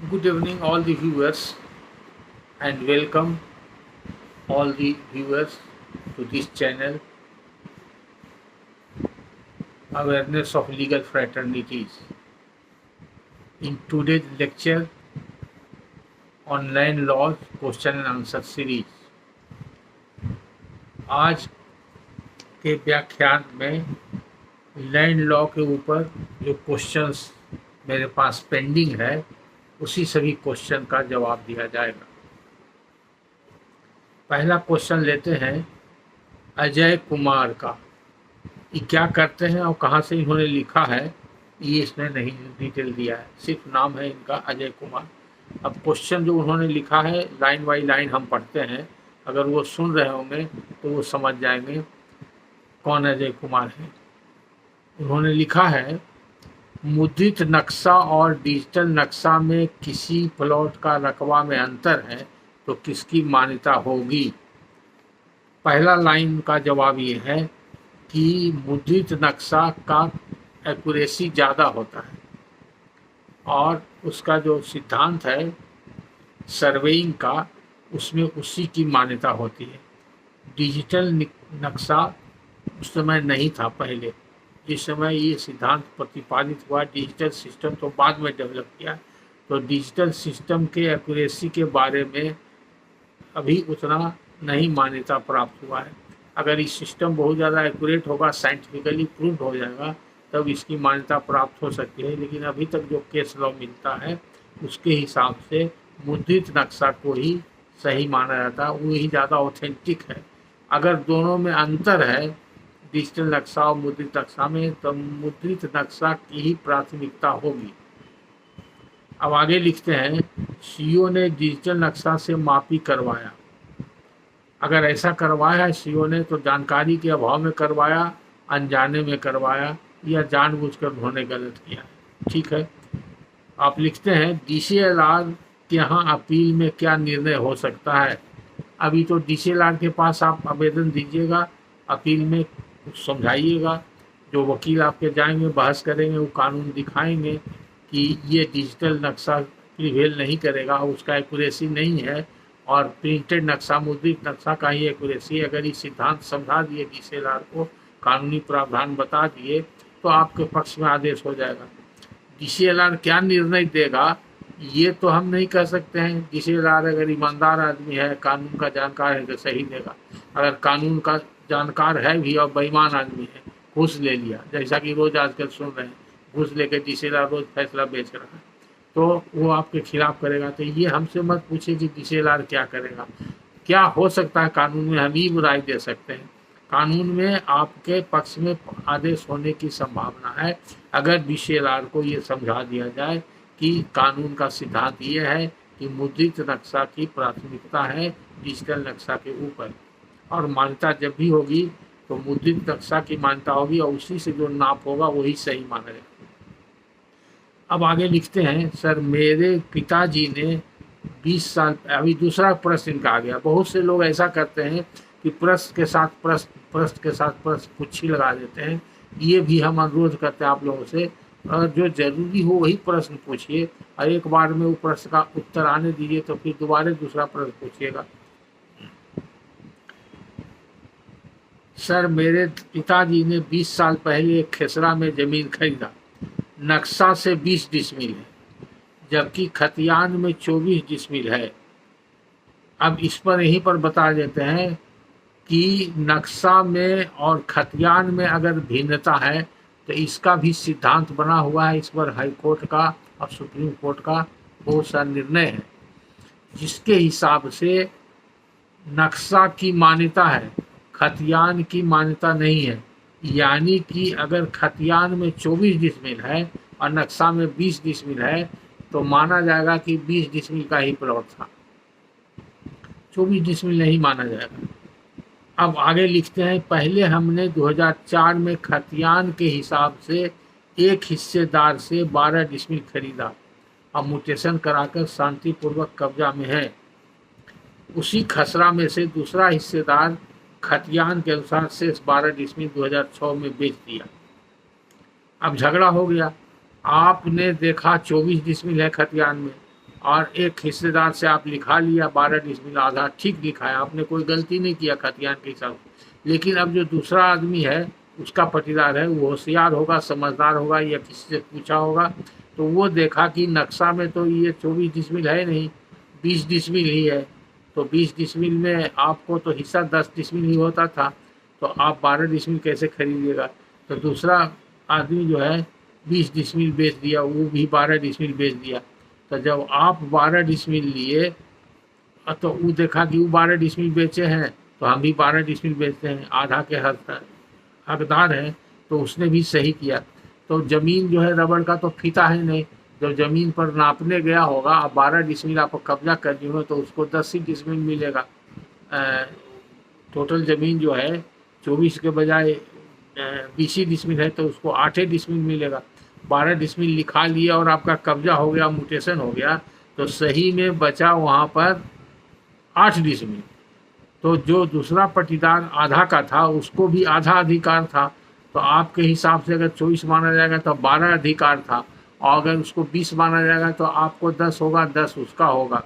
Good evening, all the viewers, and welcome all the viewers to this channel, Awareness of Legal Fraternities. In today's lecture, Online Laws Question and Answer Series. आज के व्याख्यान में land law के ऊपर जो questions मेरे पास pending है, उसी सभी क्वेश्चन का जवाब दिया जाएगा। पहला क्वेश्चन लेते हैं अजय कुमार का। ये क्या करते हैं और कहाँ से इन्होंने लिखा है, ये इसमें नहीं डिटेल दिया है, सिर्फ नाम है इनका अजय कुमार। अब क्वेश्चन जो उन्होंने लिखा है लाइन बाई लाइन हम पढ़ते हैं, अगर वो सुन रहे होंगे तो वो समझ जाएंगे कौन अजय कुमार है। उन्होंने लिखा है, मुद्रित नक्शा और डिजिटल नक्शा में किसी प्लॉट का रकबा में अंतर है तो किसकी मान्यता होगी। पहला लाइन का जवाब ये है कि मुद्रित नक्शा का एक्यूरेसी ज़्यादा होता है और उसका जो सिद्धांत है सर्वेइंग का, उसमें उसी की मान्यता होती है। डिजिटल नक्शा उस समय नहीं था पहले, जिस समय ये सिद्धांत प्रतिपादित हुआ। डिजिटल सिस्टम तो बाद में डेवलप किया, तो डिजिटल सिस्टम के एक्यूरेसी के बारे में अभी उतना नहीं मान्यता प्राप्त हुआ है। अगर ये सिस्टम बहुत ज़्यादा एक्यूरेट होगा, साइंटिफिकली प्रूव्ड हो जाएगा, तब इसकी मान्यता प्राप्त हो सकती है। लेकिन अभी तक जो केस लॉ मिलता है उसके हिसाब से मुद्रित नक्शा को ही सही माना जाता है, वो ही ज़्यादा ऑथेंटिक है। अगर दोनों में अंतर है, डिजिटल नक्शा और मुद्रित नक्शा में, तो मुद्रित नक्शा की ही प्राथमिकता होगी। अब आगे लिखते हैं, सीओ ने डिजिटल नक्शा से मापी करवाया। अगर ऐसा करवाया है सीओ ने तो जानकारी के अभाव में करवाया, अनजाने में करवाया, या जानबूझकर उन्होंने गलत किया है। ठीक है। आप लिखते हैं, डीसीएलआर के यहाँ अपील में क्या निर्णय हो सकता है। अभी तो डीसीएलआर के पास आप आवेदन दीजिएगा, अपील में कुछ समझाइएगा, जो वकील आपके जाएंगे बहस करेंगे, वो कानून दिखाएंगे कि ये डिजिटल नक्शा प्रिवेल नहीं करेगा, उसका एक्यूरेसी नहीं है, और प्रिंटेड नक्शा मुद्रित नक्शा का ही एक्यूरेसी। अगर ये सिद्धांत समझा दिए डीसीएलआर को, कानूनी प्रावधान बता दिए, तो आपके पक्ष में आदेश हो जाएगा। डीसीएलआर क्या निर्णय देगा ये तो हम नहीं कह सकते हैं। डीसीएलआर अगर ईमानदार आदमी है, कानून का जानकार है, तो सही देगा। अगर कानून का जानकार है भी और बेईमान आदमी है, घूस ले लिया, जैसा कि रोज आजकल सुन रहे हैं, घूस लेकर डीसीएलआर रोज फैसला बेच रहा है, तो वो आपके खिलाफ करेगा। तो ये हमसे मत पूछे कि डीसीएलआर क्या करेगा। क्या हो सकता है कानून में, हम ही राय दे सकते हैं। कानून में आपके पक्ष में आदेश होने की संभावना है, अगर डीसीएलआर को ये समझा दिया जाए कि कानून का सिद्धांत ये है कि मुद्रित नक्शा की प्राथमिकता है डिजिटल नक्शा के ऊपर, और मान्यता जब भी होगी तो मुद्रित नक्शा की मान्यता होगी और उसी से जो नाप होगा वही सही माना जाएगा। अब आगे लिखते हैं, सर मेरे पिताजी ने 20 साल, अभी दूसरा प्रश्न इनका आ गया। बहुत से लोग ऐसा करते हैं कि प्रश्न के साथ प्रश्न कुछ लगा देते हैं। ये भी हम अनुरोध करते हैं आप लोगों से, और जो जरूरी हो वही प्रश्न पूछिए, और एक बार में वो प्रश्न का उत्तर आने दीजिए, तो फिर दोबारा दूसरा प्रश्न पूछिएगा। सर मेरे पिताजी ने 20 साल पहले एक खेसरा में जमीन खरीदा। नक्शा से 20 डिसमिल है, जबकि खतियान में 24 डिसमिल है। अब इस पर यहीं पर बता देते हैं कि नक्शा में और खतियान में अगर भिन्नता है तो इसका भी सिद्धांत बना हुआ है। इस पर हाई कोर्ट का और सुप्रीम कोर्ट का बहुत सा निर्णय है, जिसके हिसाब से नक्शा की मान्यता है, खतियान की मान्यता नहीं है। यानी कि अगर खतियान में 24 डिसमिल है और नक्शा में 20 डिसमिल है, तो माना जाएगा कि 20 डिसमिल का ही प्लॉट था, 24 डिसमिल नहीं माना जाएगा। अब आगे लिखते हैं, पहले हमने 2004 में खतियान के हिसाब से एक हिस्सेदार से 12 डिसमिल खरीदा और म्यूटेशन कराकर शांतिपूर्वक कब्जा में है। उसी खसरा में से दूसरा हिस्सेदार खतियान के अनुसार शेष 12 डिसमिल 2006 में बेच दिया। अब झगड़ा हो गया, आपने देखा 24 डिसमिल है खतियान में और एक हिस्सेदार से आप लिखा लिया 12 डिसमिल आधा, ठीक लिखा है, आपने कोई गलती नहीं किया खतियान के हिसाब से। लेकिन अब जो दूसरा आदमी है उसका पटीदार है, वो होशियार होगा, समझदार होगा, या किसी से पूछा होगा, तो वो देखा कि नक्शा में तो ये 24 डिसमिल है नहीं, 20 डिसमिल ही है। तो 20 डिसमिल में आपको तो हिस्सा 10 डिसमिल ही होता था, तो आप 12 डिसमिल कैसे खरीदिएगा। तो दूसरा आदमी जो है 20 डिसमिल बेच दिया, वो भी 12 डिसमिल बेच दिया। तो जब आप 12 डिसमिल लिए तो वो देखा कि वो 12 डिसमिल बेचे हैं, तो हम भी 12 डिसमिल बेचते हैं, आधा के हकदार हैं, तो उसने भी सही किया। तो ज़मीन जो है रबड़ का तो फीता है नहीं, जब ज़मीन पर नापने गया होगा, आप 12 डिसमिल आपको कब्जा करनी हो तो उसको 10 ही डिसमिल मिलेगा। टोटल ज़मीन जो है 24 के बजाय 20 ही डिसमिल है, तो उसको 8 डिसमिल मिलेगा। 12 डिसमिल लिखा लिया और आपका कब्जा हो गया, म्यूटेशन हो गया, तो सही में बचा वहाँ पर 8 डिसमिल। तो जो दूसरा पटीदार आधा का था उसको भी आधा अधिकार था, तो आपके हिसाब से अगर 24 माना जाएगा तो 12 अधिकार था, और अगर उसको 20 माना जाएगा तो आपको 10 होगा, 10 उसका होगा।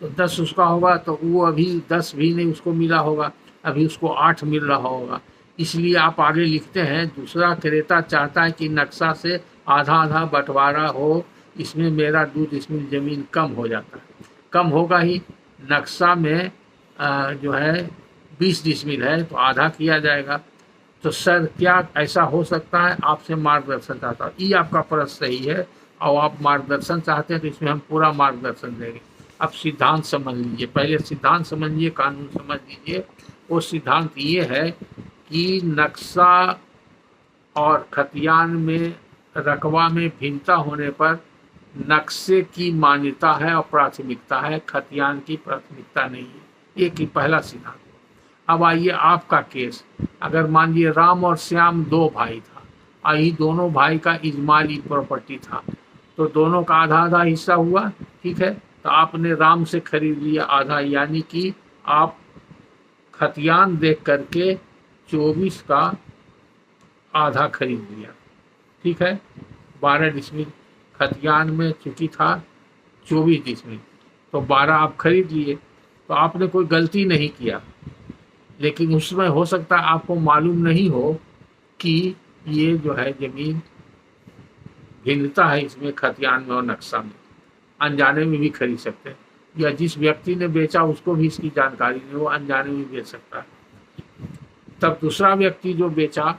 तो 10 उसका होगा तो वो अभी 10 भी नहीं उसको मिला होगा, अभी उसको 8 मिल रहा होगा। इसलिए आप आगे लिखते हैं, दूसरा क्रेता चाहता है कि नक्शा से आधा आधा बंटवारा हो, इसमें मेरा 2 डिसमिल ज़मीन कम हो जाता है। कम होगा ही, नक्शा में जो है 20 डिसमिल है तो आधा किया जाएगा। तो सर क्या ऐसा हो सकता है, आपसे मार्गदर्शन चाहता हूँ। ये आपका प्रश्न सही है, और आप मार्गदर्शन चाहते हैं तो इसमें हम पूरा मार्गदर्शन देंगे। अब सिद्धांत समझ लीजिए, पहले सिद्धांत समझिए, कानून समझ लीजिए। वो सिद्धांत ये है कि नक्शा और खतियान में रकबा में भिन्नता होने पर नक्शे की मान्यता है और प्राथमिकता है, खतियान की प्राथमिकता नहीं है। ये कि पहला सिद्धांत। अब आइए आपका केस, अगर मान लीजिए राम और श्याम 2 भाई था, यही दोनों भाई का इजमाली प्रॉपर्टी था, तो दोनों का आधा आधा हिस्सा हुआ, ठीक है। तो आपने राम से खरीद लिया आधा, यानी कि आप खतियान देख करके 24 का आधा खरीद लिया, ठीक है। 12 डिसमिल खतियान में चूंकि था 24 डिसमिल, तो 12 आप खरीद लिए, तो आपने कोई गलती नहीं किया। लेकिन उसमें हो सकता है आपको मालूम नहीं हो कि ये जो है ज़मीन भिन्नता है इसमें खतियान में और नक्शा में, अनजाने में भी खरीद सकते हैं, या जिस व्यक्ति ने बेचा उसको भी इसकी जानकारी नहीं, वो अनजाने में बेच सकता है। तब दूसरा व्यक्ति जो बेचा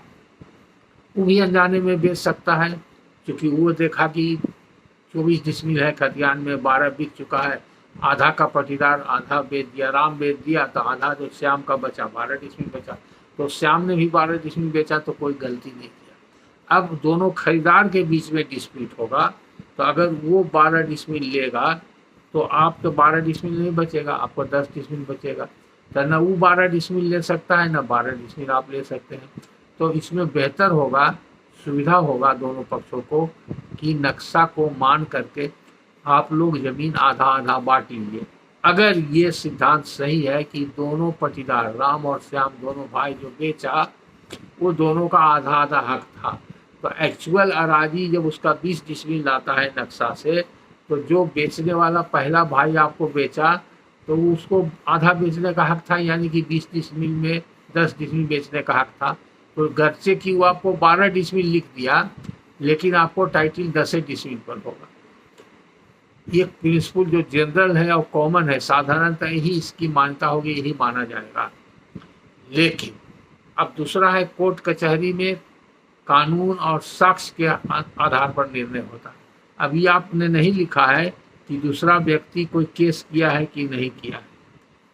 वो भी अनजाने में बेच सकता है, क्योंकि वो देखा कि 24 डिसमिल है खतियान में, 12 बिक चुका है, आधा का पटीदार आधा बेच दिया, राम बेच दिया, तो आधा जो श्याम का बचा 12 डिसमिल बचा, तो श्याम ने भी 12 डिसमिल बेचा, तो कोई गलती नहीं किया। अब दोनों खरीदार के बीच में डिस्प्यूट होगा, तो अगर वो 12 डिसमिल लेगा तो आप तो 12 डिसमिल नहीं बचेगा, आपको 10 डिसमिल बचेगा। तो न वो 12 डिसमिल ले सकता है, न 12 डिसमिल आप ले सकते हैं। तो इसमें बेहतर होगा, सुविधा होगा दोनों पक्षों को कि नक्शा को मान करके आप लोग ज़मीन आधा आधा बांट लीजिए। अगर ये सिद्धांत सही है कि दोनों पटीदार राम और श्याम दोनों भाई जो बेचा वो दोनों का आधा आधा हक था, तो एक्चुअल अराजी जब उसका 20 डिसमिल लाता है नक्शा से, तो जो बेचने वाला पहला भाई आपको बेचा तो उसको आधा बेचने का हक था, यानी कि 20 डिसमिल में 10 डिसमिल बेचने का हक था। तो गर्चे की वो आपको 12 डिसमिल लिख दिया, लेकिन आपको टाइटल 10 डिसमिल पर होगा। ये प्रिंसिपल जो जनरल है और कॉमन है, साधारणतः ही इसकी मान्यता होगी, यही माना जाएगा। लेकिन अब दूसरा है, कोर्ट कचहरी में कानून और साक्ष्य के आधार पर निर्णय होता है। अभी आपने नहीं लिखा है कि दूसरा व्यक्ति कोई केस किया है कि नहीं किया है,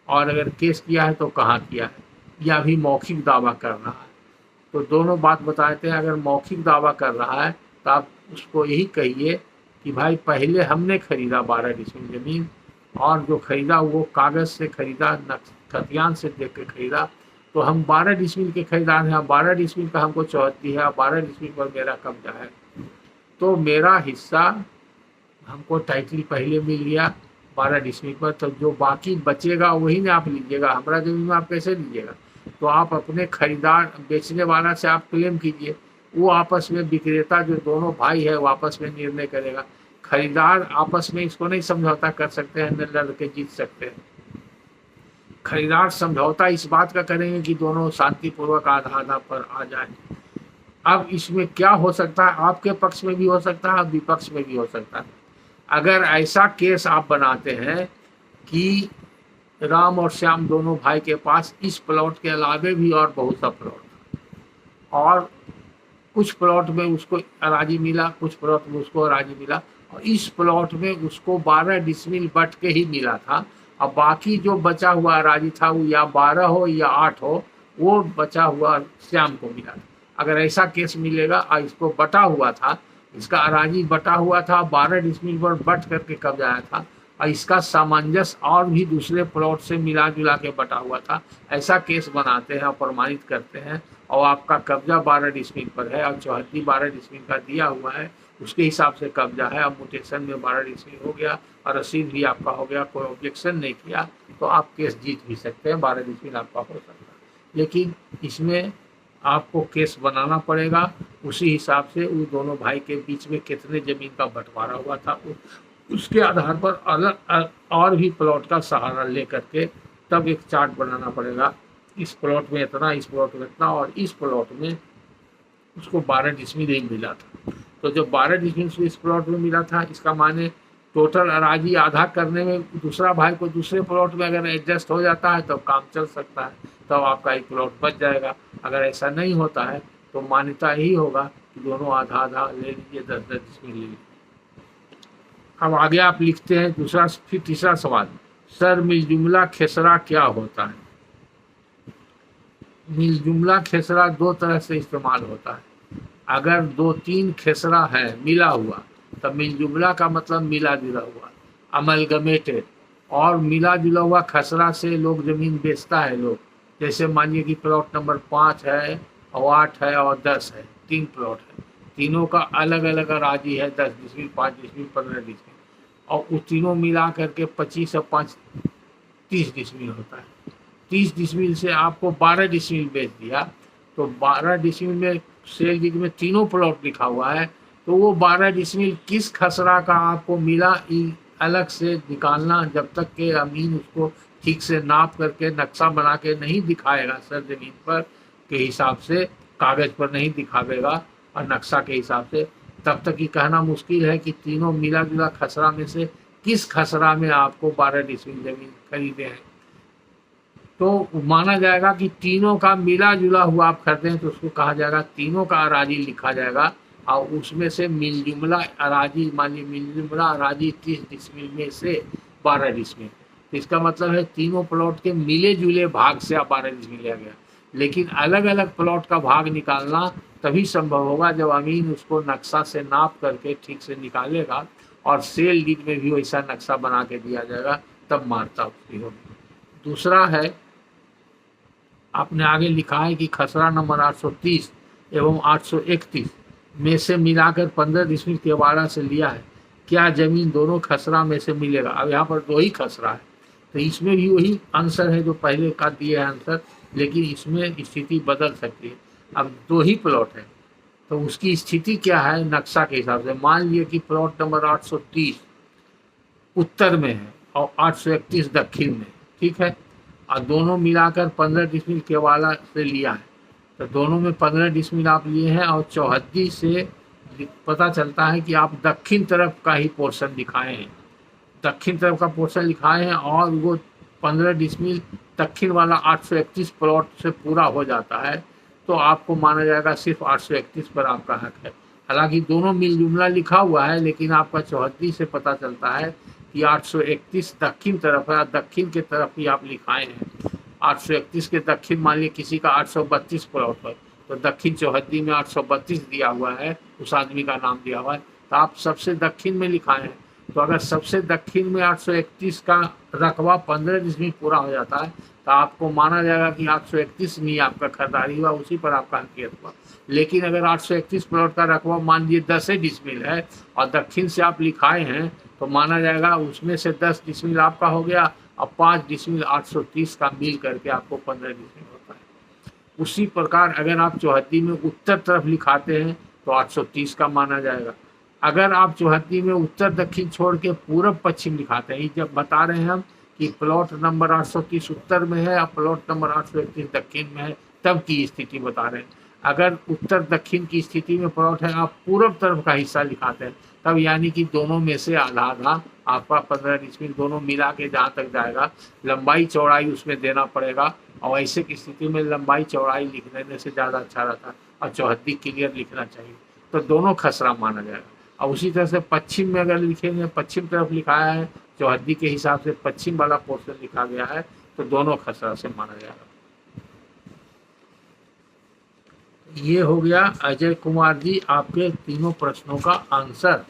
और अगर केस किया है तो कहाँ किया है, या अभी मौखिक दावा कर रहा है। तो दोनों बात बताते हैं। अगर मौखिक दावा कर रहा है तो आप उसको यही कहिए कि भाई पहले हमने खरीदा 12 डिसमिल ज़मीन, और जो खरीदा वो कागज़ से खरीदा, खतियान से देख के खरीदा, तो हम 12 डिसमिल के खरीदार हैं, 12 डिसमिल का हमको चौहद्दी है, 12 डिसमिल पर मेरा कब्जा है, तो मेरा हिस्सा हमको टाइटल पहले मिल गया 12 डिसमिल पर, तो जो बाकी बचेगा वही ना आप लीजिएगा, हमारा ज़मीन में आप कैसे लीजिएगा। तो आप अपने खरीदार बेचने वाला से आप क्लेम कीजिए, वो आपस में विक्रेता जो दोनों भाई है वो आपस में निर्णय करेगा खरीदार आपस में इसको नहीं समझौता कर सकते हैं, न लड़के जीत सकते हैं। खरीदार समझौता इस बात का करेंगे कि दोनों शांतिपूर्वक आधा आधा पर आ जाए। अब इसमें क्या हो सकता है, आपके पक्ष में भी हो सकता है, विपक्ष में भी हो सकता है। अगर ऐसा केस आप बनाते हैं कि राम और श्याम दोनों भाई के पास इस प्लॉट के अलावे भी और बहुत सा प्लॉट, और कुछ प्लॉट में उसको अराजी मिला, कुछ प्लॉट में उसको अराजी मिला, और इस प्लॉट में उसको 12 डिसमिल बट के ही मिला था, और बाकी जो बचा हुआ अराजी था वो या 12 हो या 8 हो, वो बचा हुआ श्याम को मिला था। अगर ऐसा केस मिलेगा और इसको बटा हुआ था, इसका अराजी बटा हुआ था, 12 डिसमिल पर बट करके कब्जा आया था, और इसका सामंजस्य और भी दूसरे प्लॉट से मिला जुला के बटा हुआ था, ऐसा केस बनाते हैं और प्रमाणित करते हैं, और आपका कब्जा 12 डिसमिल पर है और चौहद्दी 12 डिसमिल का दिया हुआ है, उसके हिसाब से कब्जा है, और म्यूटेशन में 12 डिसमिल हो गया और रसीद भी आपका हो गया, कोई ऑब्जेक्शन नहीं किया, तो आप केस जीत भी सकते हैं, 12 डिसमिल आपका हो सकता है। लेकिन इसमें आपको केस बनाना पड़ेगा उसी हिसाब से उन दोनों भाई के बीच में कितने जमीन का बंटवारा हुआ था, उसके आधार पर अलग और भी प्लॉट का सहारा लेकर के तब एक चार्ट बनाना पड़ेगा। इस प्लॉट में इतना, इस प्लॉट में इतना, और इस प्लॉट में उसको 12 डिसमिल ही मिला था। तो जो 12 डिसमिल इस प्लॉट में मिला था, इसका माने टोटल अराजी आधा करने में दूसरा भाई को दूसरे प्लॉट में अगर एडजस्ट हो जाता है तो काम चल सकता है, तो आपका एक प्लॉट बच जाएगा। अगर ऐसा नहीं होता है तो मान्यता यही होगा कि दोनों आधा आधा ले लीजिए, 10-10 डिसमिल ले लीजिए। अब आगे आप लिखते हैं दूसरा, फिर तीसरा सवाल, सर मिलजुमला खेसरा क्या होता है? मिलजुमला खेसरा दो तरह से इस्तेमाल होता है। अगर 2-3 खेसरा है मिला हुआ तब मिलजुमला का मतलब मिला जुला हुआ, अमलगमेटेड। और मिला जुला हुआ खसरा से लोग जमीन बेचता है लोग, जैसे मानिए कि प्लॉट नंबर 5 है और 8 है और 10 है, 3 प्लॉट है, तीनों का अलग अलग अराजी है, 10 डिसमिल, 5 डिसमिल, 15 डिसमिल, और उस तीनों मिला करके 25 और 5 30 डिसमिल होता है। 30 डिसमिल से आपको 12 डिसमिल बेच दिया, तो 12 डिसमिल में सेल डीड में तीनों प्लॉट लिखा हुआ है, तो वो 12 डिसमिल किस खसरा का आपको मिला अलग से निकालना, जब तक के अमीन उसको ठीक से नाप करके नक्शा बना के नहीं दिखाएगा सर जमीन पर के हिसाब से, कागज पर नहीं दिखावेगा और नक्शा के हिसाब से, तब तक ये कहना मुश्किल है कि तीनों मिला जुला खसरा में से किस खसरा में आपको 12 डिसमिल जमीन खरीदे हैं। तो माना जाएगा कि तीनों का मिला जुला हुआ आप खरीदे हैं, तो उसको कहा जाएगा तीनों का अराजी लिखा जाएगा, और उसमें से मिलजुमला अराजी, मानिए मिलजुमला अराजी 30 डिसमिल में से 12 डिसमिल, तो इसका मतलब है तीनों प्लॉट के मिले जुले भाग से 12 डिसमिल लिया गया। लेकिन अलग अलग प्लॉट का भाग निकालना तभी संभव होगा जब अमीन उसको नक्शा से नाप करके ठीक से निकालेगा, और सेल डीड में भी वैसा नक्शा बना के दिया जाएगा, तब मारता उसकी होगी। दूसरा है, आपने आगे लिखा है कि खसरा नंबर 830 एवं 831 में से मिलाकर 15 डिसमिल केवाड़ा से लिया है, क्या जमीन दोनों खसरा में से मिलेगा? अब यहाँ पर 2 ही खसरा है, तो इसमें भी वही आंसर है जो पहले का दिया है आंसर, लेकिन इसमें स्थिति बदल सकती है। अब 2 ही प्लॉट है, तो उसकी स्थिति क्या है नक्शा के हिसाब से। मान लिए कि प्लॉट नंबर 830 उत्तर में है और 831 दक्षिण में, ठीक है, और दोनों मिलाकर 15 डिसमिल केवाड़ा से लिया है, तो दोनों में 15 डिसमिल आप लिए हैं, और चौहद्दी से पता चलता है कि आप दक्षिण तरफ का ही पोर्शन दिखाए हैं, दक्षिण तरफ का पोर्शन लिखाए हैं, और वो 15 डिसमिल दक्षिण वाला 831 प्लॉट से पूरा हो जाता है, तो आपको माना जाएगा सिर्फ 831 पर आपका हक है। हालांकि दोनों मिल जुमला लिखा हुआ है, लेकिन आपका चौहद्दी से पता चलता है कि 831 दक्षिण तरफ है, दक्षिण के तरफ ही आप लिखाए हैं। 831 के दक्षिण मान लीजिए किसी का 832 प्लॉट है, तो दक्षिण चौहद्दी में 832 दिया हुआ है, उस आदमी का नाम दिया हुआ है, तो आप सबसे दक्षिण में लिखाए हैं। तो अगर सबसे दक्षिण में 831 का रकबा 15 डिसमिल पूरा हो जाता है, तो आपको माना जाएगा कि 831 नहीं आपका खरीदारी हुआ, उसी पर आपका हकीकत हुआ। लेकिन अगर 831 प्लॉट का रकबा मान लीजिए 10 डिसमिल है और दक्षिण से आप लिखाए हैं, तो माना जाएगा उसमें से 10 डिसमिल आपका हो गया, और 5 डिसमिल 830 का मिल करके आपको 15 डिसमिल होता है। उसी प्रकार अगर आप चौहद्दी में उत्तर तरफ लिखाते हैं तो 830 का माना जाएगा, अगर आप चौहद्दी में उत्तर दक्षिण छोड़ के पूरब पश्चिम लिखाते हैं, जब बता रहे हैं हम कि प्लॉट नंबर 830 उत्तर में है और प्लॉट नंबर 831 दक्षिण में है, तब की स्थिति बता रहे हैं। अगर उत्तर दक्षिण की स्थिति में प्लॉट है, आप पूरब तरफ का हिस्सा लिखाते हैं, तब यानी कि दोनों में से आधा आधा आपका 15 इंच में दोनों मिला के जहाँ तक जाएगा, लंबाई चौड़ाई उसमें देना पड़ेगा। और ऐसे की स्थिति में लंबाई चौड़ाई लिख देने से ज़्यादा अच्छा रहता है और चौहद्दी क्लियर लिखना चाहिए, तो दोनों खसरा माना जाएगा। और उसी तरह से पश्चिम में अगर लिखेंगे, पश्चिम तरफ लिखाया है चौहद्दी के हिसाब से पश्चिम वाला पोर्शन लिखा गया है, तो दोनों खसरा से माना जाएगा। ये हो गया अजय कुमार जी आपके तीनों प्रश्नों का आंसर।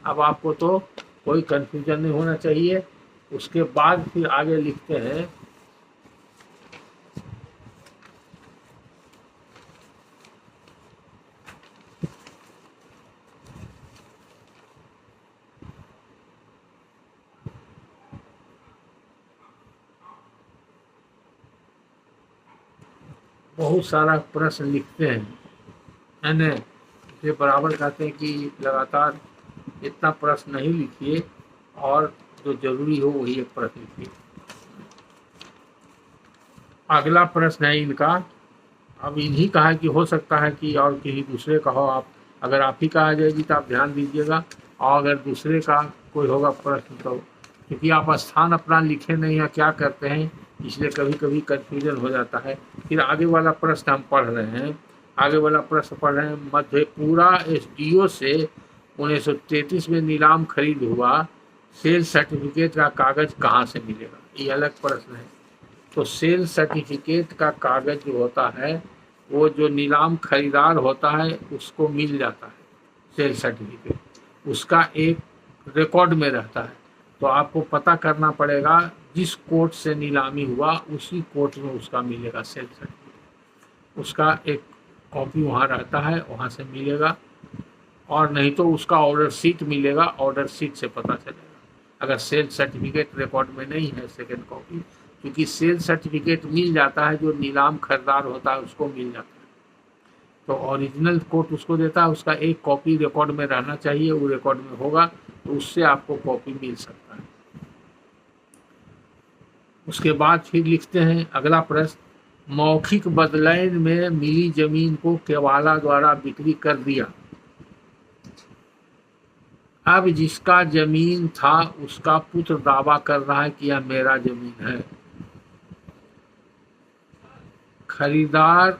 अब आपको तो कोई कंफ्यूजन नहीं होना चाहिए। उसके बाद फिर आगे लिखते हैं बहुत सारा प्रश्न लिखते हैं, है न। ये बराबर कहते हैं कि लगातार इतना प्रश्न नहीं लिखिए और जो जरूरी हो वही एक प्रश्न लिखिए। अगला प्रश्न है इनका, अब इन्हीं का है कि हो सकता है कि और किसी दूसरे का हो। आप अगर आप ही का आ जाएगी तो आप ध्यान दीजिएगा, और अगर दूसरे का कोई होगा प्रश्न तो, क्योंकि आप स्थान अपना लिखे नहीं है क्या करते हैं, इसलिए कभी कभी कन्फ्यूजन हो जाता है। फिर आगे वाला प्रश्न हम पढ़ रहे हैं, आगे वाला प्रश्न पढ़ रहे हैं, मधेपुरा एसडीओ से 1933 में नीलाम खरीद हुआ, सेल सर्टिफिकेट का कागज कहाँ से मिलेगा? ये अलग प्रश्न है। तो सेल सर्टिफिकेट का कागज जो होता है वो जो नीलाम खरीदार होता है उसको मिल जाता है। सेल सर्टिफिकेट उसका एक रिकॉर्ड में रहता है, तो आपको पता करना पड़ेगा जिस कोर्ट से नीलामी हुआ उसी कोर्ट में उसका मिलेगा सेल सर्टिफिकेट। उसका एक कॉपी वहाँ रहता है, वहाँ से मिलेगा, और नहीं तो उसका ऑर्डर शीट मिलेगा, ऑर्डर शीट से पता चलेगा। अगर सेल सर्टिफिकेट रिकॉर्ड में नहीं है सेकेंड कॉपी, क्योंकि सेल सर्टिफिकेट मिल जाता है जो नीलाम खरीदार होता है उसको मिल जाता है, तो ओरिजिनल कोर्ट उसको देता है, उसका एक कॉपी रिकॉर्ड में रहना चाहिए, वो रिकॉर्ड में होगा तो उससे आपको कॉपी मिल सकता है। उसके बाद फिर लिखते हैं अगला प्रश्न, मौखिक बदलैन में मिली जमीन को केवाला द्वारा बिक्री कर दिया, अब जिसका जमीन था उसका पुत्र दावा कर रहा है कि यह मेरा जमीन है। खरीदार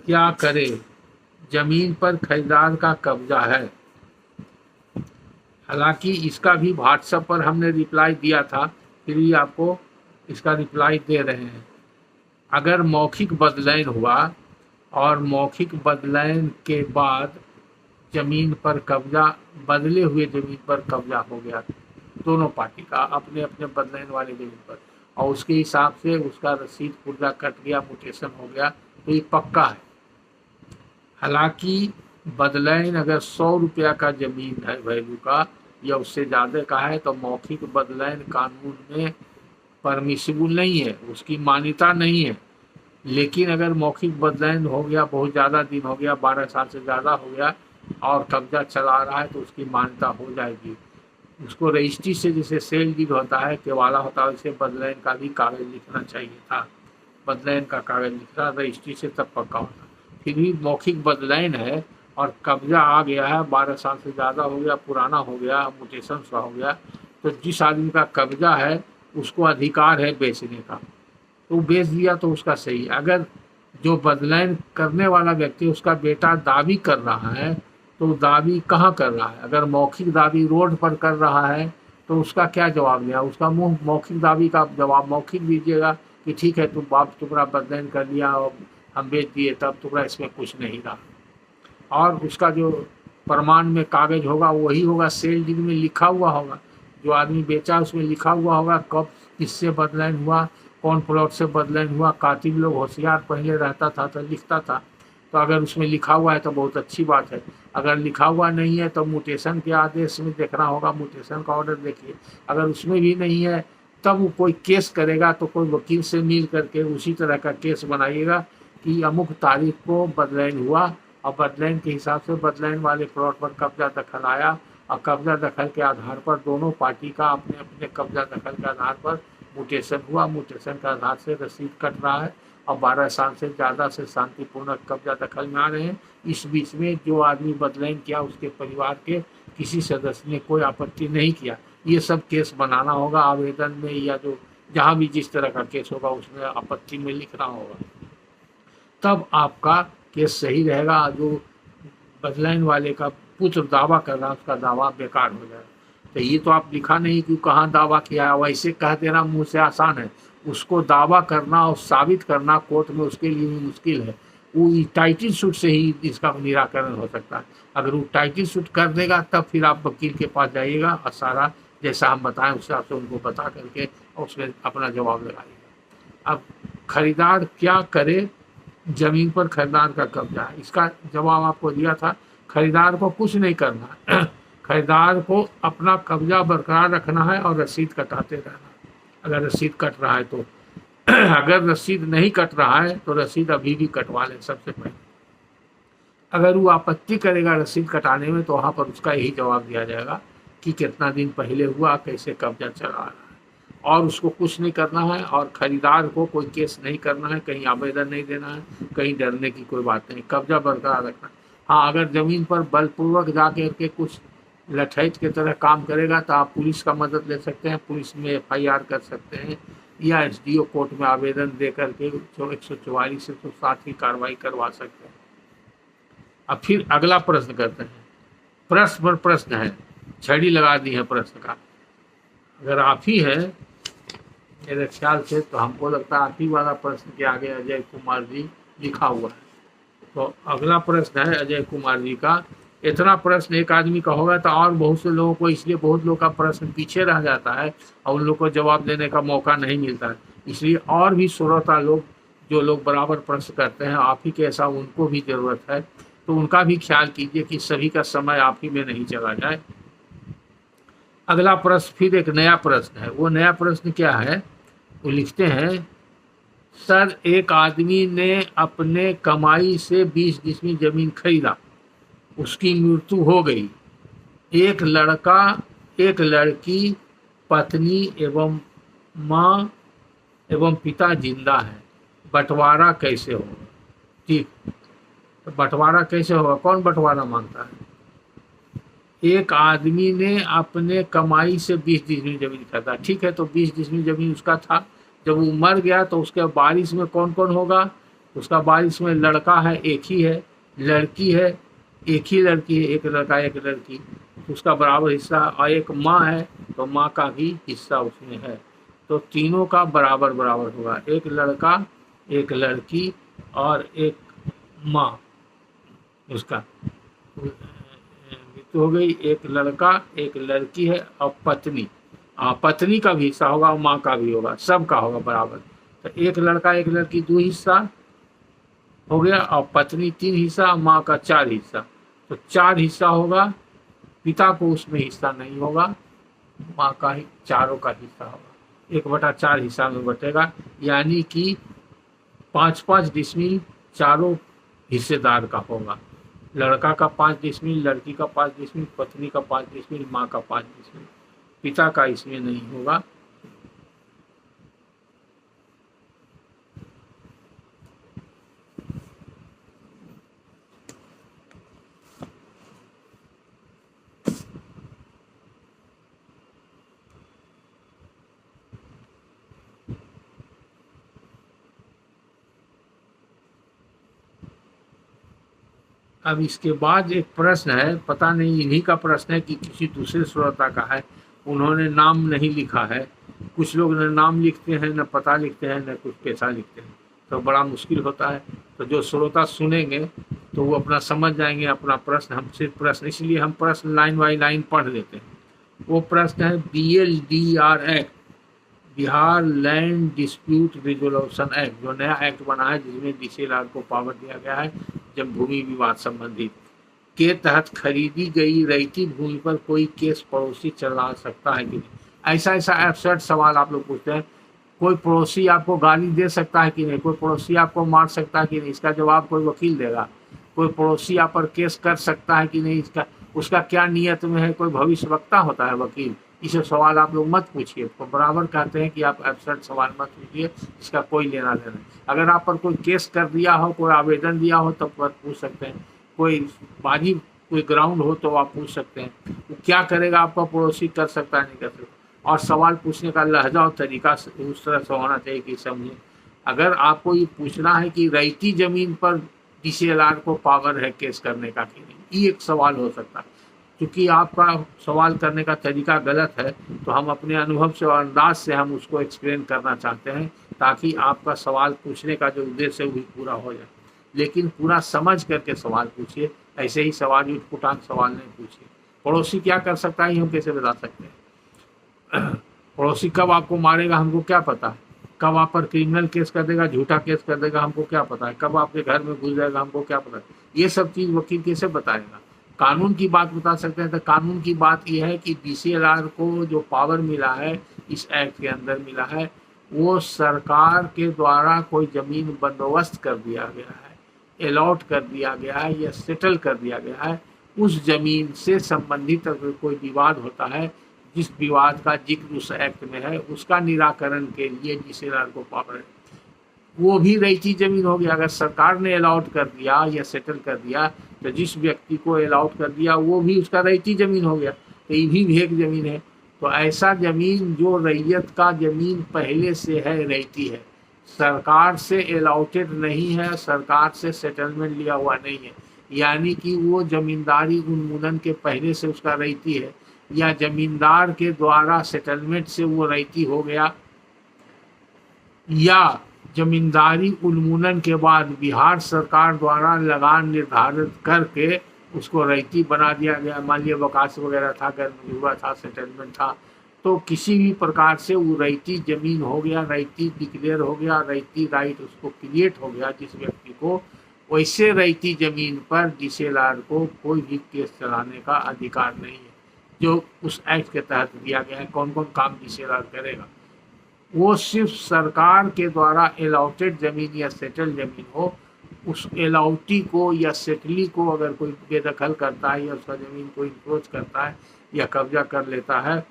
क्या करे? जमीन पर खरीदार का कब्जा है। हालांकि इसका भी व्हाट्सएप पर हमने रिप्लाई दिया था, फिर भी आपको इसका रिप्लाई दे रहे हैं। अगर मौखिक बदलैन हुआ और मौखिक बदलैन के बाद जमीन पर कब्जा, बदले हुए जमीन पर कब्जा हो गया दोनों पार्टी का अपने अपने बदलैन वाली जमीन पर, और उसके हिसाब से उसका रसीद पुर्जा कट गया, म्यूटेशन हो गया, तो ये पक्का है। हालांकि बदलैन अगर 100 रुपया का जमीन है वैल्यू का या उससे ज़्यादा का है तो मौखिक बदलैन कानून में परमिसिबल नहीं है, उसकी मान्यता नहीं है। लेकिन अगर मौखिक बदलैन हो गया, बहुत ज़्यादा दिन हो गया, 12 साल से ज़्यादा हो गया और कब्जा चला रहा है, तो उसकी मान्यता हो जाएगी। उसको रजिस्ट्री से जैसे सेल डीड होता है, केवाला होता है, वैसे बदलैन का भी कागज लिखना चाहिए था। बदलैन का कागज लिखना रजिस्ट्री से तब पक्का होता। फिर भी मौखिक बदलैन है और कब्जा आ गया है, 12 साल से ज़्यादा हो गया, पुराना हो गया, म्यूटेशन सा हो गया, तो जिस आदमी का कब्जा है उसको अधिकार है बेचने का, तो बेच दिया तो उसका सही है। अगर जो बदलैन करने वाला व्यक्ति उसका बेटा दावी कर रहा है, तो दावी कहाँ कर रहा है? अगर मौखिक दावी रोड पर कर रहा है तो उसका क्या जवाब दिया? उसका मुँह मौखिक दावी का जवाब मौखिक दीजिएगा कि ठीक है तुम बाप तुम्हारा बदलैन कर लिया और हम बेच दिए, तब तुम्हारा इसमें कुछ नहीं रहा। और उसका जो प्रमाण में कागज होगा वही होगा, सेल डीड में लिखा हुआ होगा, जो आदमी बेचा उसमें लिखा हुआ होगा कब किससे बदलैन हुआ, कौन प्लॉट से बदलैन हुआ। कातिब लोग होशियार पहले रहता था तो लिखता था, तो अगर उसमें लिखा हुआ है तो बहुत अच्छी बात है। अगर लिखा हुआ नहीं है तो म्यूटेशन के आदेश में देखना होगा, म्यूटेशन का ऑर्डर देखिए। अगर उसमें भी नहीं है तब वो कोई केस करेगा तो कोई वकील से मिल करके उसी तरह का केस बनाइएगा कि अमुक तारीख को बदलैन हुआ और बदलैन के हिसाब से बदलैन वाले प्लॉट पर कब्जा दखल आया और कब्जा दखल के आधार पर दोनों पार्टी का अपने अपने कब्जा दखल के आधार पर म्यूटेशन हुआ। म्यूटेशन के आधार से रसीद कट रहा है और 12 साल से ज़्यादा से शांतिपूर्ण कब्जा दखल में आ रहे हैं। इस बीच में जो आदमी बदलैन किया उसके परिवार के किसी सदस्य ने कोई आपत्ति नहीं किया। ये सब केस बनाना होगा आवेदन में, या जो जहाँ भी जिस तरह का केस होगा उसमें आपत्ति में लिखना होगा, तब आपका केस सही रहेगा। जो बदलैन वाले का पुत्र दावा कर रहा है उसका दावा बेकार हो जाएगा। तो ये तो आप लिखा नहीं कि कहाँ दावा किया है, वैसे कह देना मुँह से आसान है, उसको दावा करना और साबित करना कोर्ट में उसके लिए भी मुश्किल है। वो टाइटल सूट से ही इसका निराकरण हो सकता है। अगर वो टाइटल सूट कर देगा तब फिर आप वकील के पास जाइएगा और सारा जैसा हम बताएं उस हिसाब से उनको बता करके और उसमें अपना जवाब लगाइएगा। अब खरीदार क्या करे, जमीन पर खरीदार का कब्जा है, इसका जवाब आपको दिया था। खरीदार को कुछ नहीं करना खरीदार को अपना कब्जा बरकरार रखना है और रसीद कटाते रहना अगर रसीद कट रहा है तो। अगर रसीद नहीं कट रहा है तो रसीद अभी भी कटवा लें सबसे पहले। अगर वो आपत्ति करेगा रसीद कटाने में तो वहाँ पर उसका यही जवाब दिया जाएगा कि कितना दिन पहले हुआ, कैसे कब्जा चला रहा है, और उसको कुछ नहीं करना है। और खरीदार को कोई केस नहीं करना है, कहीं आवेदन नहीं देना है, कहीं डरने की कोई बात नहीं, कब्जा बरकरार रखना। हाँ, अगर ज़मीन पर बलपूर्वक जाके के कुछ लठैत की तरह काम करेगा तो आप पुलिस का मदद ले सकते हैं, पुलिस में FIR कर सकते हैं या SDO कोर्ट में आवेदन दे करके 144 से 107 की कार्रवाई करवा सकते हैं। अब फिर अगला प्रश्न करते हैं। प्रश्न पर प्रश्न है, छड़ी लगा दी है प्रश्न का। अगर आप ही है मेरे ख्याल से तो हमको लगता है आप ही वाला प्रश्न के आगे अजय कुमार जी लिखा हुआ है। तो अगला प्रश्न है अजय कुमार जी का। इतना प्रश्न एक आदमी का होगा तो और बहुत से लोगों को, इसलिए बहुत लोग का प्रश्न पीछे रह जाता है और उन लोग को जवाब देने का मौका नहीं मिलता है। इसलिए और भी श्रोता लोग जो लोग बराबर प्रश्न करते हैं आप ही के ऐसा उनको भी ज़रूरत है, तो उनका भी ख्याल कीजिए कि सभी का समय आप ही में नहीं चला जाए। अगला प्रश्न फिर एक नया प्रश्न है। वो नया प्रश्न क्या है, वो लिखते हैं, सर एक आदमी ने अपने कमाई से 20 डिसमिल जमीन खरीदा, उसकी मृत्यु हो गई, एक लड़का एक लड़की पत्नी एवं माँ एवं पिता जिंदा है, बंटवारा कैसे होगा? ठीक, तो बंटवारा कैसे होगा, कौन बंटवारा मांगता है? एक आदमी ने अपने कमाई से 20 डिसमिल जमीन खरीदा, ठीक है, तो 20 डिसमिल जमीन उसका था। जब वो मर गया तो उसके वारिस में कौन कौन होगा? उसका वारिस में लड़का है, एक ही है, लड़की है, एक ही लड़की है, एक लड़का एक लड़की, उसका बराबर हिस्सा, और एक माँ है तो माँ का भी हिस्सा उसमें है। तो तीनों का बराबर बराबर होगा, एक लड़का एक लड़की और एक माँ, उसका मृत्यु हो गई, एक लड़का एक लड़की है और पत्नी, पत्नी का भी हिस्सा होगा और माँ का भी होगा, सबका होगा बराबर। तो एक लड़का एक लड़की 2 हिस्सा हो गया और पत्नी 3 हिस्सा, माँ का 4 हिस्सा, तो 4 हिस्सा होगा। पिता को उसमें हिस्सा नहीं होगा, माँ का ही चारों का हिस्सा होगा, 1/4 हिस्सा में बटेगा, यानी कि 5-5 डिसमिल चारों हिस्सेदार का होगा। लड़का का 5 डिसमिल, लड़की का 5 डिसमिल, पत्नी का 5 डिसमिल, माँ का 5 डिसमिल, पिता का इसमें नहीं होगा। अब इसके बाद एक प्रश्न है, पता नहीं इन्हीं का प्रश्न है कि किसी दूसरे श्रोता का है, उन्होंने नाम नहीं लिखा है। कुछ लोग न नाम लिखते हैं, न पता लिखते हैं, न कुछ पैसा लिखते हैं, तो बड़ा मुश्किल होता है। तो जो श्रोता सुनेंगे तो वो अपना समझ जाएंगे अपना प्रश्न। हम सिर्फ प्रश्न, इसलिए हम प्रश्न लाइन बाई लाइन पढ़ लेते हैं। वो प्रश्न है BLDR act, Bihar land dispute resolution act, जो नया एक्ट बना है जिसमें DCLR को पावर दिया गया है जब भूमि विवाद संबंधित के तहत खरीदी गई रहती भूमि पर कोई केस पड़ोसी चला सकता है कि नहीं। ऐसा एब्सर्ड सवाल आप लोग पूछते हैं, कोई पड़ोसी आपको गाली दे सकता है कि नहीं, कोई पड़ोसी आपको मार सकता है कि नहीं, इसका जवाब कोई वकील देगा। कोई पड़ोसी आप पर केस कर सकता है कि नहीं, इसका उसका क्या नियत में है, कोई भविष्यवक्ता होता है वकील। ये सब सवाल आप लोग मत पूछिए, तो बराबर कहते हैं कि आप एब्सर्ड सवाल मत पूछिए, इसका कोई लेना देना नहीं। अगर आप पर कोई केस कर दिया हो, कोई आवेदन दिया हो, तब मत पूछ सकते हैं। कोई बाजी, कोई ग्राउंड हो तो आप पूछ सकते हैं। वो क्या करेगा आपका पड़ोसी, कर सकता है नहीं कर सकता। और सवाल पूछने का लहजा और तरीका उस तरह से होना चाहिए कि समझे। अगर आपको ये पूछना है कि रैयती जमीन पर DCLR को पावर है केस करने का कि नहीं, ये एक सवाल हो सकता है। क्योंकि आपका सवाल करने का तरीका गलत है, तो हम अपने अनुभव से और अंदाज से हम उसको एक्सप्लेन करना चाहते हैं, ताकि आपका सवाल पूछने का जो उद्देश्य है वो भी पूरा हो जाए। लेकिन पूरा समझ करके सवाल पूछिए, ऐसे ही सवाल उठपुटांग सवाल नहीं पूछिए। पड़ोसी क्या कर सकता है, हम कैसे बता सकते हैं। पड़ोसी कब आपको मारेगा हमको क्या पता है, कब आप पर क्रिमिनल केस कर देगा, झूठा केस कर देगा, हमको क्या पता है, कब आपके घर में घुस जाएगा, हमको क्या पता है। ये सब चीज़ वकील कैसे बताएगा। कानून की बात बता सकते हैं, तो कानून की बात यह है कि DCLR को जो पावर मिला है इस एक्ट के अंदर मिला है, वो सरकार के द्वारा कोई ज़मीन बंदोबस्त कर दिया गया है, अलॉट कर दिया गया है या सेटल कर दिया गया है, उस ज़मीन से संबंधित अगर कोई विवाद होता है, जिस विवाद का जिक्र उस एक्ट में है, उसका निराकरण के लिए DCLR को पावर है। वो भी रैयती जमीन हो गया। अगर सरकार ने अलॉट कर दिया या सेटल कर दिया, तो जिस व्यक्ति को अलॉट कर दिया वो भी उसका रैयती जमीन हो गया, तो ये भी एक जमीन है। तो ऐसा जमीन जो रैयत का जमीन पहले से है, रैयती है, सरकार से अलॉटेड नहीं है, सरकार से सेटलमेंट लिया हुआ नहीं है, यानी कि वो जमींदारी उन्मूलन के पहले से उसका रैयती है, या जमींदार के द्वारा सेटलमेंट से वो रैयती हो गया, या जमींदारी उन्मूलन के बाद बिहार सरकार द्वारा लगान निर्धारित करके उसको रैयती बना दिया गया। मान लिया वकास वगैरह था, अगर हुआ था, सेटलमेंट था, तो किसी भी प्रकार से वो रैयती जमीन हो गया, रैयती डिक्लेयर हो गया, रैयती राइट उसको क्रिएट हो गया जिस व्यक्ति को। वैसे रैयती जमीन पर DCLR को कोई भी केस चलाने का अधिकार नहीं है, जो उस एक्ट के तहत दिया गया है। कौन कौन काम DCLR करेगा, वो सिर्फ सरकार के द्वारा अलॉटेड जमीन या सेटल जमीन हो, उस अलॉटी को या सेटली को अगर कोई बेदखल करता है या उसका ज़मीन को इंक्रोच करता है या कब्जा कर लेता है,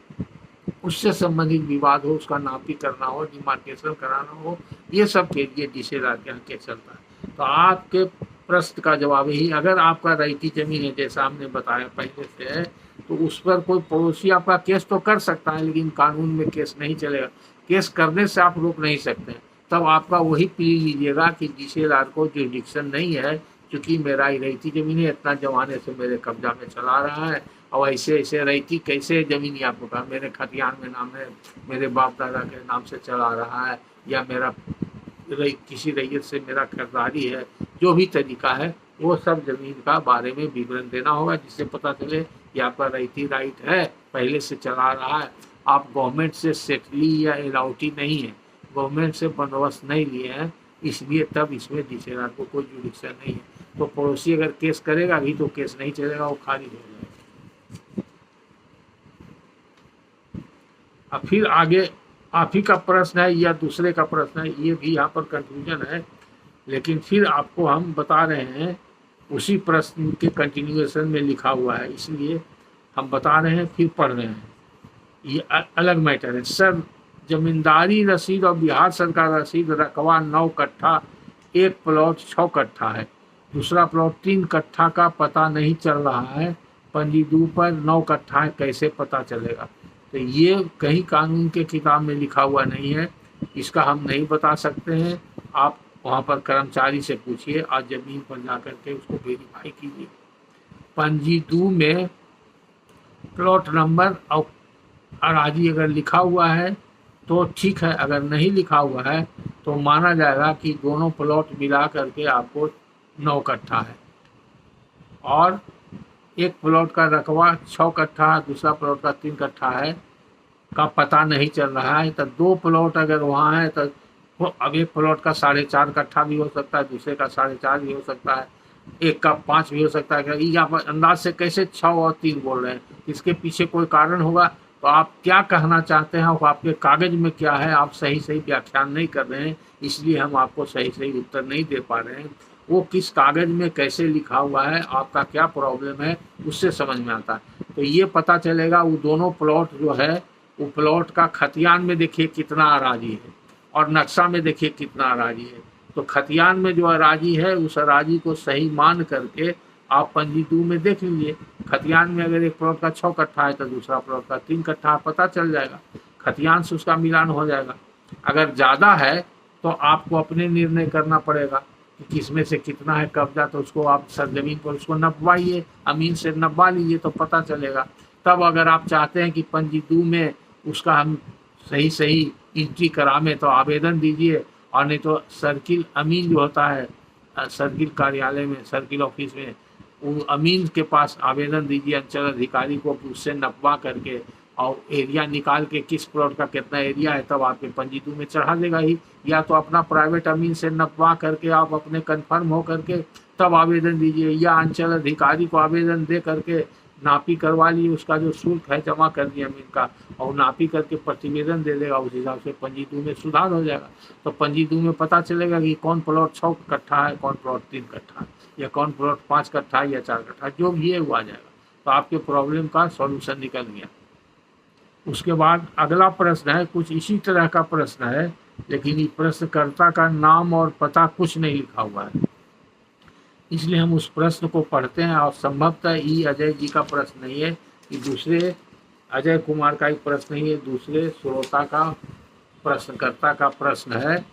उससे संबंधित विवाद हो, उसका नापी करना हो, डिमार्केशन कराना हो, ये सब के लिए DCLR के यहाँ केस चलता है। तो आपके प्रश्न का जवाब यही, अगर आपका रैयती जमीन है जैसा हमने बताया पहले से है, तो उस पर कोई पड़ोसी आपका केस तो कर सकता है, लेकिन कानून में केस नहीं चलेगा। केस करने से आप रोक नहीं सकते हैं। तब आपका वही प्ली लीजिएगा कि DCLR को जुरिडिक्शन नहीं है, क्योंकि मेरा ही रैयती ज़मीन है, इतना ज़माने से मेरे कब्जा में चला रहा है, और ऐसे ऐसे रैयती कैसे ज़मीन ही आपको कहा, मेरे खतियान में नाम है, मेरे बाप दादा के नाम से चला रहा है, या मेरा किसी रैयत से मेरा खरीदारी है, जो भी तरीका है वो सब ज़मीन का बारे में विवरण देना होगा, जिससे पता चले कि आपका रैयती राइट है, पहले से चला रहा है, आप गवर्नमेंट से सेटली या अलॉटी नहीं है, गवर्नमेंट से बंदोबस्त नहीं लिए हैं, इसलिए तब इसमें DCLR को कोई जुडिक्शन नहीं है। तो पड़ोसी अगर केस करेगा अभी तो केस नहीं चलेगा, वो खारिज हो जाएगा। अब फिर आगे आप ही का प्रश्न है या दूसरे का प्रश्न है, ये भी यहाँ पर कंफ्यूजन है, लेकिन फिर आपको हम बता रहे हैं, उसी प्रश्न के कंटिन्यूएशन में लिखा हुआ है, इसलिए हम बता रहे हैं, फिर पढ़ रहे हैं। ये अलग मैटर है। सर, जमींदारी रसीद और बिहार सरकार रसीद रकबा 9 कट्ठा, एक प्लॉट 6 कट्ठा है, दूसरा प्लॉट 3 कट्ठा का पता नहीं चल रहा है, पंजीदू पर 9 कट्ठा है, कैसे पता चलेगा। तो ये कहीं कानून के किताब में लिखा हुआ नहीं है, इसका हम नहीं बता सकते हैं। आप वहाँ पर कर्मचारी से पूछिए, आज ज़मीन पर जाकर के उसको वेरीफाई कीजिए। पंजीदू में प्लॉट नंबर और अराजी अगर लिखा हुआ है तो ठीक है, अगर नहीं लिखा हुआ है तो माना जाएगा कि दोनों प्लॉट मिला करके आपको 9 कट्ठा है, और एक प्लॉट का रकबा 6 कट्ठा, दूसरा प्लॉट का 3 कट्ठा है, का पता नहीं चल रहा है। तो 2 प्लॉट अगर वहाँ है तो अब एक प्लॉट का 4.5 कट्ठा भी हो सकता है, दूसरे का 4.5 भी हो सकता है, एक का 5 भी हो सकता है। यहाँ पर अंदाज से कैसे 6 और 3 बोल रहे हैं, इसके पीछे कोई कारण होगा। तो आप क्या कहना चाहते हैं और आपके कागज में क्या है, आप सही सही व्याख्यान नहीं कर रहे हैं, इसलिए हम आपको सही सही उत्तर नहीं दे पा रहे हैं। वो किस कागज में कैसे लिखा हुआ है, आपका क्या प्रॉब्लम है, उससे समझ में आता है। तो ये पता चलेगा वो दोनों प्लॉट जो है, वो प्लॉट का खतियान में देखिए कितना अराजी है और नक्शा में देखिए कितना अराजी है। तो खतियान में जो अराजी है उस अराजी को सही मान करके आप पंजी 2 में देख लीजिए। खतियान में अगर एक प्लॉट का 6 कट्ठा है तो दूसरा प्लॉट का 3 कट्ठा, पता चल जाएगा, खतियान से उसका मिलान हो जाएगा। अगर ज़्यादा है तो आपको अपने निर्णय करना पड़ेगा कि किसमें से कितना है कब्जा, तो उसको आप सरजमीन पर उसको नपवाइए, अमीन से नपवा लीजिए तो पता चलेगा। तब अगर आप चाहते हैं कि पंजी 2 में उसका हम सही सही एंट्री करावें तो आवेदन दीजिए, और नहीं तो सर्किल अमीन जो होता है सर्किल कार्यालय में, सर्किल ऑफिस में, वो अमीन के पास आवेदन दीजिए अंचल अधिकारी को, उससे नपवा करके और एरिया निकाल के किस प्लॉट का कितना एरिया है तब आपके पंजी 2 में चढ़ा देगा ही। या तो अपना प्राइवेट अमीन से नपवा करके आप अपने कन्फर्म हो करके तब आवेदन दीजिए, या अंचल अधिकारी को आवेदन दे करके नापी करवा लिए, उसका जो शुल्क है जमा कर दिया अमीन का, और नापी करके प्रतिवेदन दे देगा, उस हिसाब से पंजी 2 में सुधार हो जाएगा। तो पंजी 2 में पता चलेगा कि कौन प्लॉट 6 कट्ठा है, कौन प्लॉट 3 कट्ठा है, या कौन प्लॉट 5 कट्ठा या 4 कट्ठा, जो भी है वो आ जाएगा। तो आपके प्रॉब्लम का सॉल्यूशन निकल गया। उसके बाद अगला प्रश्न है, कुछ इसी तरह का प्रश्न है, लेकिन ये प्रश्नकर्ता का नाम और पता कुछ नहीं लिखा हुआ है, इसलिए हम उस प्रश्न को पढ़ते हैं। और संभवतः ये अजय जी का प्रश्न नहीं है, ये दूसरे अजय कुमार का ही प्रश्न नहीं है, दूसरे श्रोता का प्रश्नकर्ता का प्रश्न है।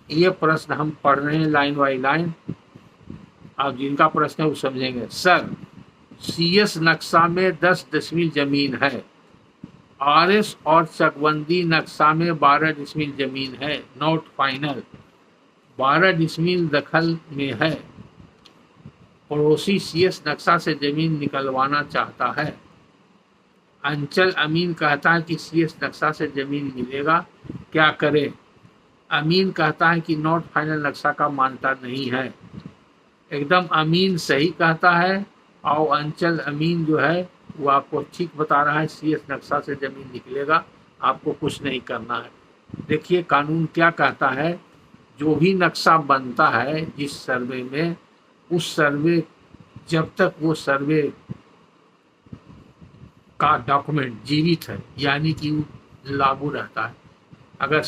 ये प्रश्न हम पढ़ रहे हैं लाइन बाई लाइन, आप जिनका प्रश्न है वो समझेंगे। सर, CS नक्शा में 10 डिसमिल जमीन है, RS और चकबंदी नक्शा में 12 डिसमिल जमीन है, नॉट फाइनल, 12 डिसमिल दखल में है, पड़ोसी CS नक्शा से जमीन निकलवाना चाहता है, अंचल अमीन कहता है कि CS नक्शा से जमीन मिलेगा, क्या करे? अमीन कहता है कि नॉट फाइनल नक्शा का मान्यता नहीं है। एकदम अमीन सही कहता है, और अंचल अमीन जो है वो आपको ठीक बता रहा है, CS नक्शा से जमीन निकलेगा, आपको कुछ नहीं करना है। देखिए कानून क्या कहता है, जो भी नक्शा बनता है जिस सर्वे में, उस सर्वे जब तक वो सर्वे का डॉक्यूमेंट जीवित है, यानी कि लागू रहता है। अगर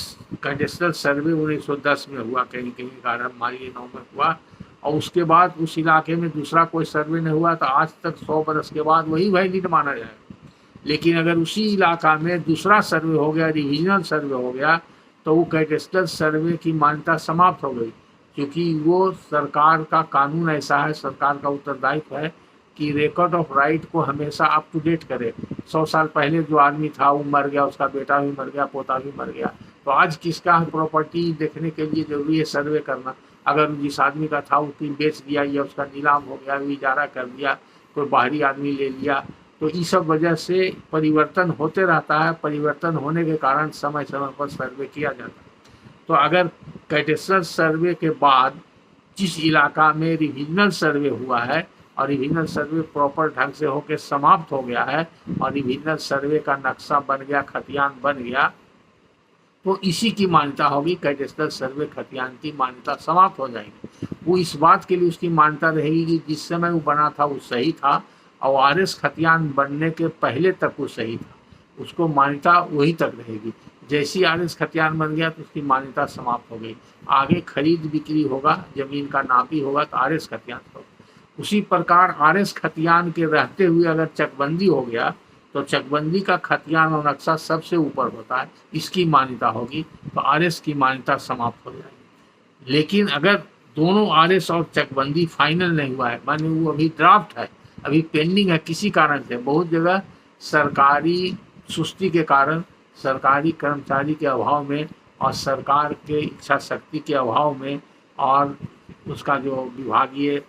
कैडेस्ट्रल सर्वे 1910 में हुआ, कहीं कहीं 11 में हुआ, और उसके बाद उस इलाके में दूसरा कोई सर्वे नहीं हुआ, तो आज तक 100 बरस के बाद वही वैलिड माना जाएगा। लेकिन अगर उसी इलाका में दूसरा सर्वे हो गया, रिविजनल सर्वे हो गया, तो वो कैडेस्ट्रल सर्वे की मान्यता समाप्त हो गई, क्योंकि वो सरकार का कानून ऐसा है, सरकार का उत्तरदायित्व है कि रिकॉर्ड ऑफ राइट को हमेशा अप टू डेट करे। 100 साल पहले जो आदमी था वो मर गया, उसका बेटा भी मर गया, पोता भी मर गया, तो आज किसका प्रॉपर्टी देखने के लिए जरूरी है सर्वे करना। अगर जिस आदमी का था उसकी बेच दिया, या उसका नीलाम हो गया, इजारा कर दिया, कोई बाहरी आदमी ले लिया, तो इस सब वजह से परिवर्तन होते रहता है। परिवर्तन होने के कारण समय समय पर सर्वे किया जाता है। तो अगर कैडेस्ट्रल सर्वे के बाद जिस इलाका में रिविजनल सर्वे हुआ है, और रिविजनल सर्वे प्रॉपर ढंग से होकर समाप्त हो गया है, और रिविजनल सर्वे का नक्शा बन गया, खतियान बन गया, तो इसी की मान्यता होगी। कैडेस्ट्रल सर्वे खतियान की मान्यता समाप्त हो जाएगी। वो इस बात के लिए उसकी मान्यता रहेगी कि जिस समय वो बना था वो सही था, और RS खतियान बनने के पहले तक वो सही था, उसको मान्यता वही तक रहेगी। जैसी RS खतियान बन गया तो उसकी मान्यता समाप्त हो गई। आगे खरीद बिक्री होगा, जमीन का नापी होगा तो RS खतियान होगा। उसी प्रकार RS खतियान के रहते हुए अगर चकबंदी हो गया तो चकबंदी का खतियान और नक्शा सबसे ऊपर होता है, इसकी मान्यता होगी, तो RS की मान्यता समाप्त हो जाएगी। लेकिन अगर दोनों RS और चकबंदी फाइनल नहीं हुआ है, माने वो अभी ड्राफ्ट है, अभी पेंडिंग है, किसी कारण से, बहुत जगह सरकारी सुस्ती के कारण, सरकारी कर्मचारी के अभाव में, और सरकार के इच्छा शक्ति के अभाव में, और उसका जो विभागीय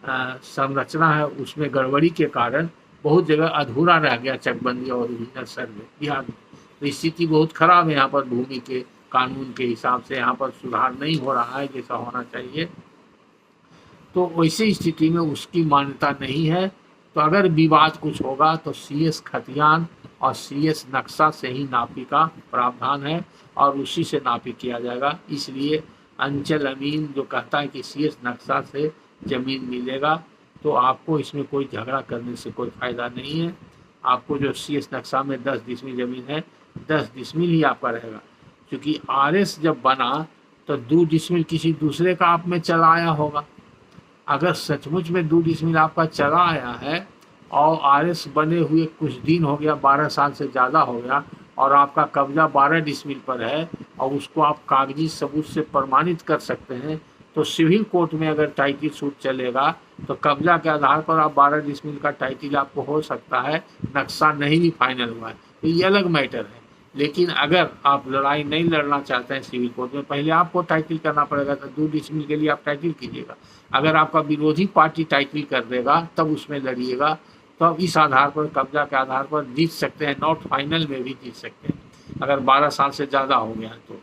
संरचना है उसमें गड़बड़ी के कारण बहुत जगह अधूरा रह गया चकबंदी और रिविजनल सर्वे बिहार में। तो स्थिति बहुत खराब है यहाँ पर, भूमि के कानून के हिसाब से यहाँ पर सुधार नहीं हो रहा है जैसा होना चाहिए। तो वैसी स्थिति में उसकी मान्यता नहीं है। तो अगर विवाद कुछ होगा तो CS खतियान और CS नक्शा से ही नापी का प्रावधान है, और उसी से नापी किया जाएगा। इसलिए अंचल अमीन जो कहता है कि CS नक्शा से ज़मीन मिलेगा। तो आपको इसमें कोई झगड़ा करने से कोई फ़ायदा नहीं है। आपको जो CS नक्शा में 10 डिसमिल ज़मीन है, 10 डिसमिल ही आपका रहेगा। क्योंकि RS जब बना तो 2 डिसमिल किसी दूसरे का आप में चला आया होगा। अगर सचमुच में 2 डिसमिल आपका चला आया है और RS बने हुए कुछ दिन हो गया, 12 साल से ज़्यादा हो गया, और आपका कब्जा 12 डिसमिल पर है और उसको आप कागजी सबूत से प्रमाणित कर सकते हैं, तो सिविल कोर्ट में अगर टाइटल सूट चलेगा तो कब्जा के आधार पर आप 12 डिसमिल का टाइटल आपको हो सकता है, नक्शा नहीं भी फाइनल हुआ है, तो ये अलग मैटर है। लेकिन अगर आप लड़ाई नहीं लड़ना चाहते हैं सिविल कोर्ट में, पहले आपको टाइटल करना पड़ेगा। तो 2 डिसमिल के लिए आप टाइटल कीजिएगा। अगर आपका विरोधी पार्टी टाइटल कर देगा तब उसमें लड़िएगा। तो आप इस आधार पर, कब्जा के आधार पर जीत सकते हैं, नॉट फाइनल में भी जीत सकते हैं अगर 12 साल से ज़्यादा हो गया है तो।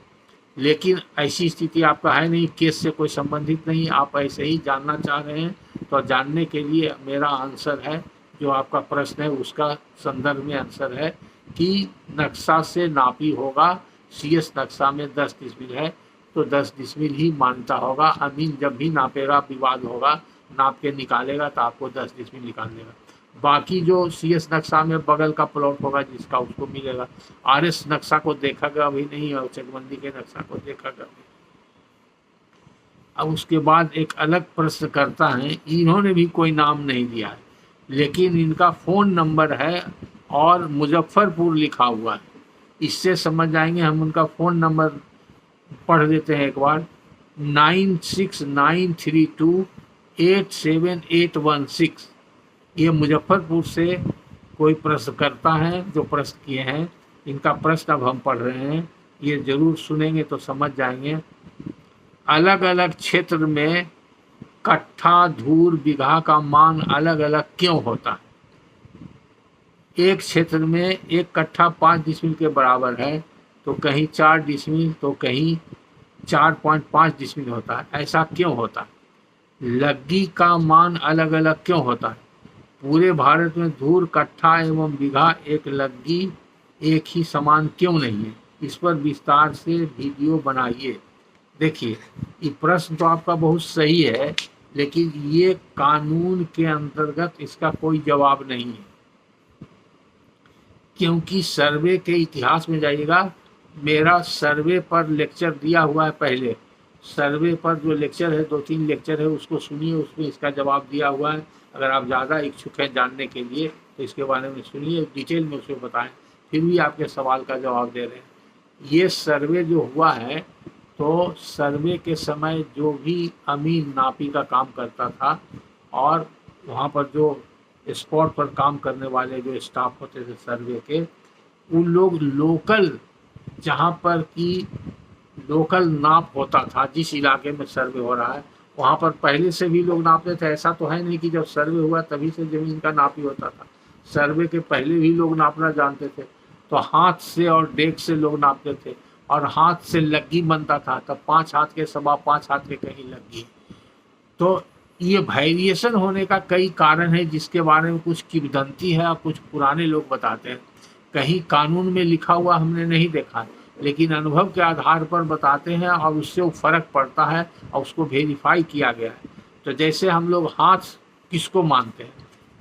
लेकिन ऐसी स्थिति आपका है नहीं, केस से कोई संबंधित नहीं, आप ऐसे ही जानना चाह रहे हैं। तो जानने के लिए मेरा आंसर है, जो आपका प्रश्न है उसका संदर्भ में आंसर है कि नक्शा से नापी होगा। CS नक्शा में 10 डिसमिल है तो 10 डिसमिल ही मानता होगा। अमीन जब भी नापेगा, विवाद होगा, नाप के निकालेगा तो आपको 10 डिसमिल निकाल देगा। बाकी जो CS नक्शा में बगल का प्लॉट होगा जिसका, उसको मिलेगा। RS नक्शा को देखा गया अभी नहीं, और चकबंदी के नक्शा को देखा गया। अब उसके बाद एक अलग प्रश्न करता है, इन्होंने भी कोई नाम नहीं दिया है लेकिन इनका फ़ोन नंबर है और मुजफ्फरपुर लिखा हुआ है। इससे समझ जाएंगे, हम उनका फ़ोन नंबर पढ़ देते हैं एक बार। 9693287816। ये मुजफ्फरपुर से कोई प्रश्न करता है, जो प्रश्न किए हैं। इनका प्रश्न अब हम पढ़ रहे हैं, ये जरूर सुनेंगे तो समझ जाएंगे। अलग अलग क्षेत्र में कट्ठा, धूर, बीघा का मान अलग अलग क्यों होता है? एक क्षेत्र में एक कट्ठा 5 डिसमिल के बराबर है तो कहीं 4 डिसमिल तो कहीं 4.5 डिसमिल होता है। ऐसा क्यों होता है? लग्गी का मान अलग अलग क्यों होता है? पूरे भारत में धूर, कट्ठा एवं बीघा एक लग्गी एक ही समान क्यों नहीं है? इस पर विस्तार से वीडियो बनाइए। देखिए, ये प्रश्न तो आपका बहुत सही है, लेकिन ये कानून के अंतर्गत इसका कोई जवाब नहीं है। क्योंकि सर्वे के इतिहास में जाइएगा, मेरा सर्वे पर लेक्चर दिया हुआ है पहले। सर्वे पर जो लेक्चर है, 2-3 लेक्चर है, उसको सुनिए, उसमें इसका जवाब दिया हुआ है। अगर आप ज़्यादा इच्छुक हैं जानने के लिए तो इसके बारे में सुनिए, डिटेल में उसमें बताएं। फिर भी आपके सवाल का जवाब दे रहे हैं। ये सर्वे जो हुआ है, तो सर्वे के समय जो भी अमीन नापी का काम करता था और वहाँ पर जो स्पॉट पर काम करने वाले जो स्टाफ होते थे सर्वे के, उन लोग लोकल, जहाँ पर कि लोकल नाप होता था, जिस इलाके में सर्वे हो रहा है वहाँ पर पहले से भी लोग नापते थे। ऐसा तो है नहीं कि जब सर्वे हुआ तभी से ज़मीन का नाप ही होता था। सर्वे के पहले भी लोग नापना जानते थे। तो हाथ से और डेक से लोग नापते थे, और हाथ से लग्गी बनता था, तब 5 हाथ के सवा 5 हाथ के कहीं लग्गी। तो ये वेरिएशन होने का कई कारण है, जिसके बारे में कुछ किंवदंती है और कुछ पुराने लोग बताते हैं। कहीं कानून में लिखा हुआ हमने नहीं देखा, लेकिन अनुभव के आधार पर बताते हैं और उससे वो फ़र्क पड़ता है और उसको वेरीफाई किया गया है। तो जैसे हम लोग हाथ किसको मानते हैं,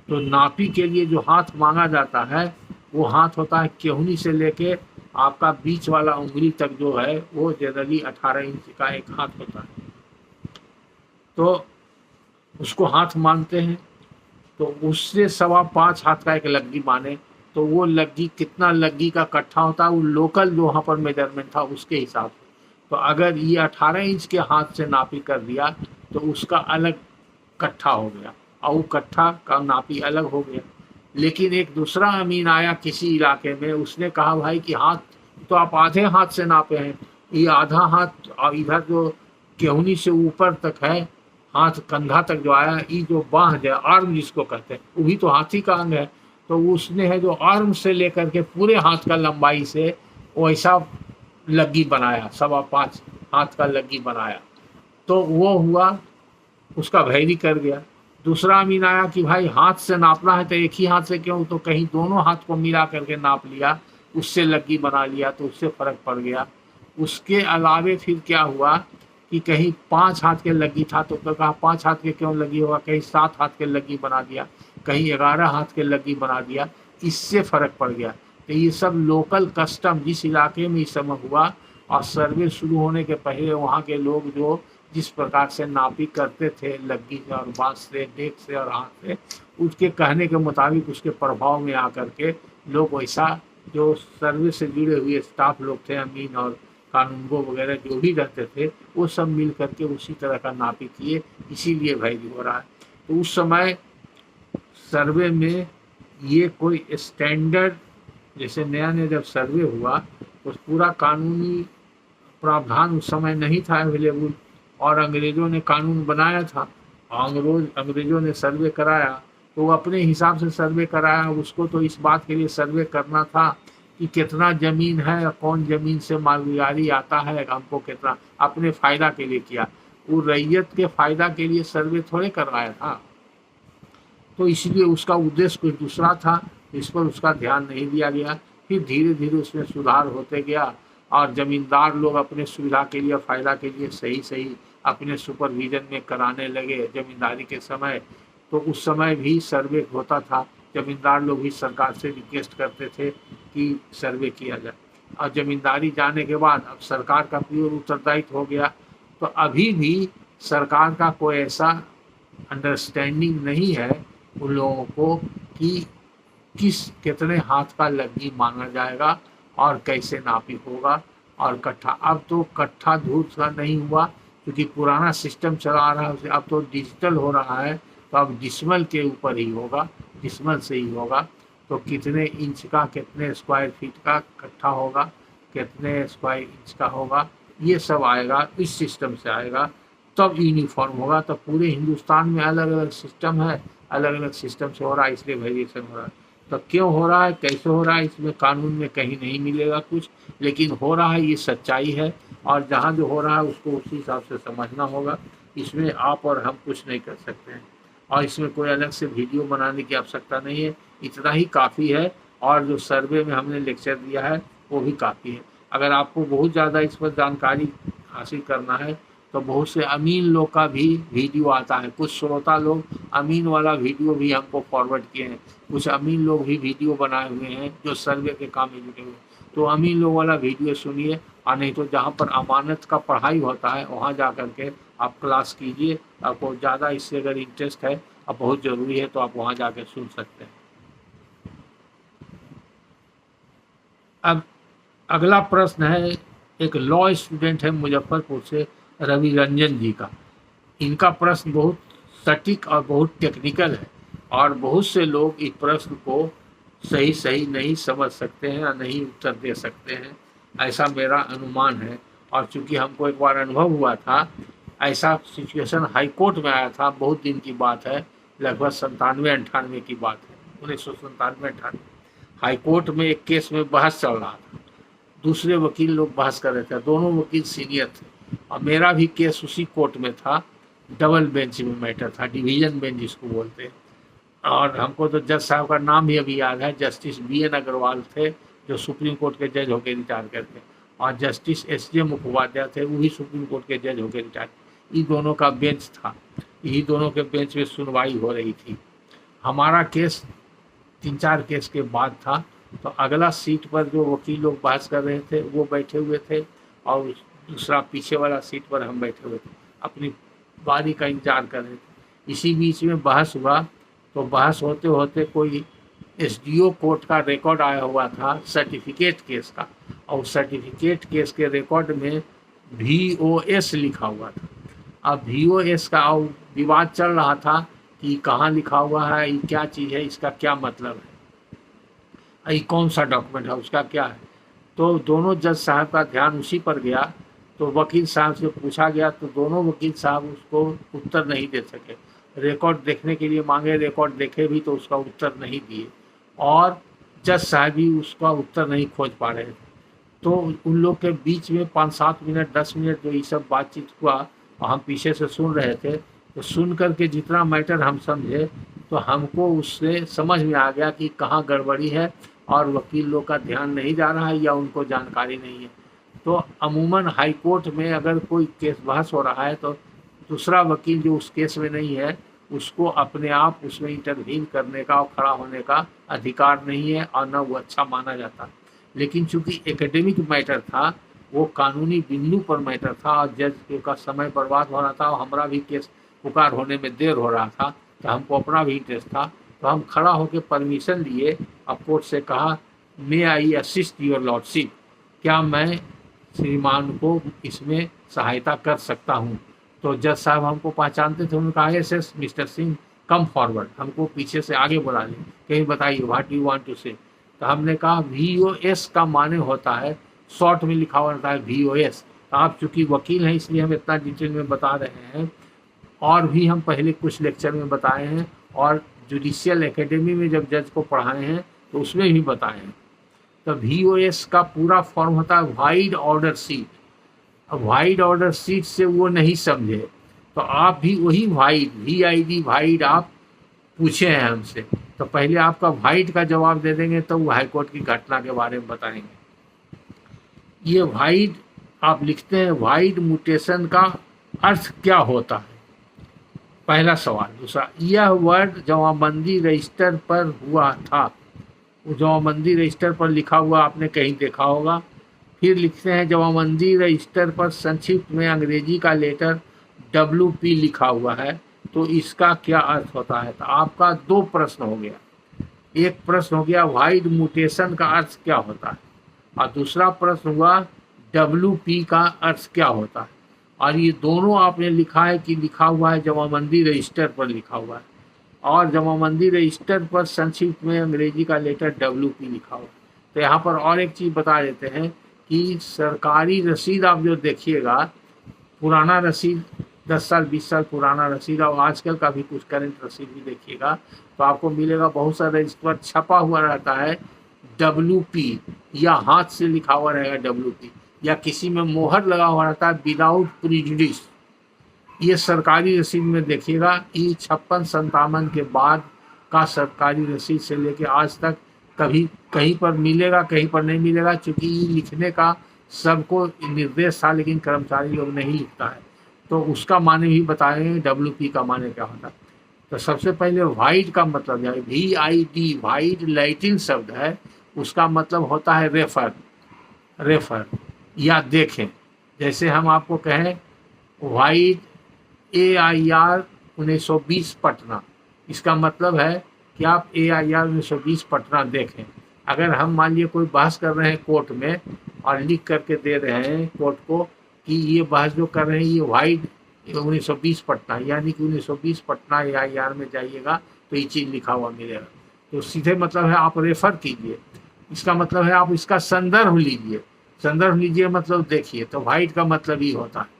तो नापी के लिए जो हाथ मांगा जाता है वो हाथ होता है केहूनी से लेके आपका बीच वाला उंगली तक, जो है वो जनरली 18 इंच का एक हाथ होता है। तो उसको हाथ मानते हैं। तो उससे सवा 5 हाथ का एक लग्गी माने, तो वो लग्गी, कितना लग्गी का कट्ठा होता है, वो लोकल जो वहाँ पर मेजरमेंट था उसके हिसाब से। तो अगर ये 18 इंच के हाथ से नापी कर दिया तो उसका अलग कट्ठा हो गया और वो कट्ठा का नापी अलग हो गया। लेकिन एक दूसरा अमीन आया किसी इलाके में, उसने कहा भाई कि हाथ तो आप आधे हाथ से नापे हैं, ये आधा हाथ और इधर जो केहूनी से ऊपर तक है, हाथ कंधा तक जो आया, ये जो बाँह जो आर्म जिसको कहते हैं, वो भी तो हाथी का अंग है। तो उसने है जो आर्म से लेकर के पूरे हाथ का लंबाई से वैसा लग्गी बनाया, 5.25 हाथ का लग्गी बनाया। तो वो हुआ, उसका भैरी कर गया। दूसरा अमीन आया कि भाई हाथ से नापना है तो एक ही हाथ से क्यों, तो कहीं दोनों हाथ को मिला करके नाप लिया, उससे लग्गी बना लिया, तो उससे फ़र्क पड़ गया। उसके अलावे फिर क्या हुआ कि कहीं 5 हाथ के लग्गी था तो कहा 5 हाथ के क्यों लगी होगा, कहीं 7 हाथ के लग्गी बना दिया, कहीं 11 हाथ के लग्गी बना दिया, इससे फ़र्क पड़ गया। तो ये सब लोकल कस्टम जिस इलाके में इस समय हुआ और सर्वे शुरू होने के पहले वहाँ के लोग जो जिस प्रकार से नापी करते थे लग्गी से और बाँस से, डेक से और हाथ से, उसके कहने के मुताबिक उसके प्रभाव में आकर के लोग वैसा जो सर्वे से जुड़े हुए स्टाफ लोग थे, अमीन और कानूनगो वगैरह जो भी रहते थे, वो सब मिल करके उसी तरह का नापी किए, इसीलिए वैल्यू हो रहा है। तो उस समय सर्वे में ये कोई स्टैंडर्ड, जैसे नया नया जब सर्वे हुआ तो पूरा कानूनी प्रावधान उस समय नहीं था अवेलेबल, और अंग्रेज़ों ने कानून बनाया था, अंग्रेज़ों ने सर्वे कराया तो वो अपने हिसाब से सर्वे कराया। उसको तो इस बात के लिए सर्वे करना था कि कितना ज़मीन है, कौन ज़मीन से मालगाड़ी आता है, हमको कितना, अपने फ़ायदा के लिए किया। वो रैयत के फ़ायदा के लिए सर्वे थोड़े करवाया था। तो इसलिए उसका उद्देश्य कुछ दूसरा था, इस पर उसका ध्यान नहीं दिया गया। फिर धीरे धीरे उसमें सुधार होते गया और ज़मींदार लोग अपने सुविधा के लिए, फ़ायदा के लिए सही सही अपने सुपरविजन में कराने लगे ज़मींदारी के समय। तो उस समय भी सर्वे होता था, ज़मींदार लोग भी सरकार से रिक्वेस्ट करते थे कि सर्वे किया जाए। और ज़मींदारी जाने के बाद अब सरकार का प्योर उत्तरदायित्व हो गया। तो अभी भी सरकार का कोई ऐसा अंडरस्टैंडिंग नहीं है उन लोगों को कि कितने हाथ का लग्गी माना जाएगा और कैसे नापी होगा और कट्ठा। अब तो कट्ठा धूर सा नहीं हुआ क्योंकि पुराना सिस्टम चला रहा है, अब तो डिजिटल हो रहा है, तो अब डिसमल के ऊपर ही होगा, डिसमल से ही होगा। तो कितने इंच का, कितने स्क्वायर फीट का कट्ठा होगा, कितने स्क्वायर इंच का होगा, ये सब आएगा, इस सिस्टम से आएगा, तब यूनिफॉर्म होगा। तो पूरे हिंदुस्तान में अलग अलग सिस्टम है, अलग अलग सिस्टम से हो रहा है, इसलिए वेरिएशन हो रहा है। तो क्यों हो रहा है, कैसे हो रहा है, इसमें कानून में कहीं नहीं मिलेगा कुछ, लेकिन हो रहा है, ये सच्चाई है। और जहाँ जो हो रहा है उसको उसी हिसाब से समझना होगा। इसमें आप और हम कुछ नहीं कर सकते हैं, और इसमें कोई अलग से वीडियो बनाने की आवश्यकता नहीं है, इतना ही काफ़ी है। और जो सर्वे में हमने लेक्चर दिया है वो भी काफ़ी है। अगर आपको बहुत ज़्यादा इस पर जानकारी हासिल करना है तो बहुत से अमीन लोग का भी वीडियो आता है। कुछ श्रोता लोग अमीन वाला वीडियो भी हमको फॉरवर्ड किए हैं, कुछ अमीन लोग भी वीडियो बनाए हुए हैं जो सर्वे के काम में जुटे हुए हैं। तो अमीन लोग वाला वीडियो सुनिए, और नहीं तो जहाँ पर अमानत का पढ़ाई होता है वहाँ जा कर के आप क्लास कीजिए। आपको ज़्यादा इससे अगर इंटरेस्ट है और बहुत ज़रूरी है तो आप वहाँ जाकर सुन सकते हैं। अब अगला प्रश्न है, एक लॉ स्टूडेंट है मुजफ्फरपुर से, रवि रंजन जी का। इनका प्रश्न बहुत सटीक और बहुत टेक्निकल है, और बहुत से लोग इस प्रश्न को सही सही नहीं समझ सकते हैं या नहीं उत्तर दे सकते हैं, ऐसा मेरा अनुमान है। और चूंकि हमको एक बार अनुभव हुआ था, ऐसा सिचुएशन हाई कोर्ट में आया था, बहुत दिन की बात है, लगभग 97-98 की बात है, 1997-98। हाई कोर्ट में एक केस में बहस चल रहा था, दूसरे वकील लोग बहस कर रहे थे, दोनों वकील सीनियर थे, और मेरा भी केस उसी कोर्ट में था। डबल बेंच में मैटर था, डिवीज़न बेंच जिसको बोलते हैं। और हमको तो जज साहब का नाम भी अभी याद है, जस्टिस BN अग्रवाल थे जो सुप्रीम कोर्ट के जज होकर रिटायर करते, और जस्टिस SJ मुखोपाध्याय थे, वो भी सुप्रीम कोर्ट के जज होकर रिटायर। इन दोनों का बेंच था, यही दोनों के बेंच में सुनवाई हो रही थी। हमारा केस 3-4 केस के बाद था। तो अगला सीट पर जो वकील लोग बहस कर रहे थे वो बैठे हुए थे, और दूसरा पीछे वाला सीट पर हम बैठे हुए थे, अपनी बारी का इंतजार कर रहे थे। इसी बीच में बहस हुआ, तो बहस होते होते कोई SDO कोर्ट का रिकॉर्ड आया हुआ था सर्टिफिकेट केस का, और सर्टिफिकेट केस के रिकॉर्ड में VOS लिखा हुआ था। अब VOS का विवाद चल रहा था कि कहाँ लिखा हुआ है, ये क्या चीज़ है, इसका क्या मतलब है, ये कौन सा डॉक्यूमेंट है, उसका क्या है। तो दोनों जज साहब का ध्यान उसी पर गया, तो वकील साहब से पूछा गया, तो दोनों वकील साहब उसको उत्तर नहीं दे सके। रिकॉर्ड देखने के लिए मांगे, रिकॉर्ड देखे भी तो उसका उत्तर नहीं दिए, और जज साहब भी उसका उत्तर नहीं खोज पा रहे थे। तो उन लोग के बीच में 5-7 मिनट 10 मिनट जो ये सब बातचीत हुआ, और हम पीछे से सुन रहे थे, तो सुन करके जितना मैटर हम समझे, तो हमको उससे समझ में आ गया कि कहाँ गड़बड़ी है, और वकील लोग का ध्यान नहीं जा रहा है या उनको जानकारी नहीं है। तो अमूमन हाई कोर्ट में अगर कोई केस बहस हो रहा है तो दूसरा वकील जो उस केस में नहीं है उसको अपने आप उसमें इंटरवीन करने का और खड़ा होने का अधिकार नहीं है और न वो अच्छा माना जाता। लेकिन चूंकि एकेडमिक मैटर था, वो कानूनी बिंदु पर मैटर था और जज का समय बर्बाद हो रहा था और हमारा भी केस पुकार होने में देर हो रहा था, तो हमको अपना भी इंटरेस्ट था। तो हम खड़ा होकर परमिशन लिए और कोर्ट से कहा, मे आई असिस्ट योर लॉर्डशिप, क्या मैं श्रीमान को इसमें सहायता कर सकता हूँ। तो जज साहब हमको पहचानते थे, उन्होंने कहा yes mister Singh come forward, हमको पीछे से आगे बुला लें, कहीं बताइए व्हाट यू वांट टू से। तो हमने कहा VOS का माने होता है, शॉर्ट में लिखा हुआ रहता है VOS। आप चूंकि वकील हैं इसलिए हम इतना डिटेल में बता रहे हैं, और भी हम पहले कुछ लेक्चर में बताए हैं और जुडिशियल एकेडमी में जब जज को पढ़ाए हैं तो उसमें भी बताए हैं। तो VOS का पूरा फॉर्म होता है वाइड ऑर्डर सीट। अब वाइड ऑर्डर सीट से वो नहीं समझे तो आप भी वही वाइड VID वाइड आप पूछे हैं हमसे, तो पहले आपका वाइड का जवाब दे देंगे तो वो हाईकोर्ट की घटना के बारे में बताएंगे। ये वाइड आप लिखते हैं, वाइड म्यूटेशन का अर्थ क्या होता है, पहला सवाल। दूसरा, यह वर्ड जमाबंदी रजिस्टर पर हुआ था, वो जमाबंदी रजिस्टर पर लिखा हुआ आपने कहीं देखा होगा। फिर लिखते हैं जमाबंदी रजिस्टर पर संक्षिप्त में अंग्रेजी का लेटर WP लिखा हुआ है, तो इसका क्या अर्थ होता है। तो आपका दो प्रश्न हो गया, एक प्रश्न हो गया वाइड म्यूटेशन का अर्थ क्या होता है, और दूसरा प्रश्न हुआ WP का अर्थ क्या होता है। और ये दोनों आपने लिखा है कि लिखा हुआ है जमाबंदी रजिस्टर पर लिखा हुआ है, और जमाबंदी रजिस्टर पर संक्षिप्त में अंग्रेजी का लेटर WP लिखा हुआ है। तो यहाँ पर और एक चीज़ बता देते हैं कि सरकारी रसीद आप जो देखिएगा, पुराना रसीद 10 साल 20 साल पुराना रसीद और आजकल का भी कुछ करंट रसीद भी देखिएगा तो आपको मिलेगा बहुत सारा इस पर छपा हुआ रहता है WP, या हाथ से लिखा हुआ रहेगा WP, या किसी में मोहर लगा हुआ रहता है विदाउट प्रिजुडिस। ये सरकारी रसीद में देखिएगा, ये 56-57 के बाद का सरकारी रसीद से लेके आज तक कभी कहीं पर मिलेगा कहीं पर नहीं मिलेगा, क्योंकि लिखने का सबको निर्देश था लेकिन कर्मचारी लोग नहीं लिखता है। तो उसका माने भी बताएंगे WP का माने क्या होता है। तो सबसे पहले वाइड का मतलब है VID, वाइड लैटिन शब्द है, उसका मतलब होता है रेफर या देखें। जैसे हम आपको कहें वाइड AIR 1920 पटना, इसका मतलब है कि आप AIR 1920 पटना देखें। अगर हम मान लीजिए कोई बहस कर रहे हैं कोर्ट में और लिख करके दे रहे हैं कोर्ट को कि ये बहस जो कर रहे हैं ये वाइड 1920 पटना, यानी कि 1920 पटना AIR में जाइएगा तो ये चीज़ लिखा हुआ मिलेगा। तो सीधे मतलब है आप रेफर कीजिए, इसका मतलब है आप इसका संदर्भ लीजिए मतलब देखिए। तो वाइड का मतलब ये होता है।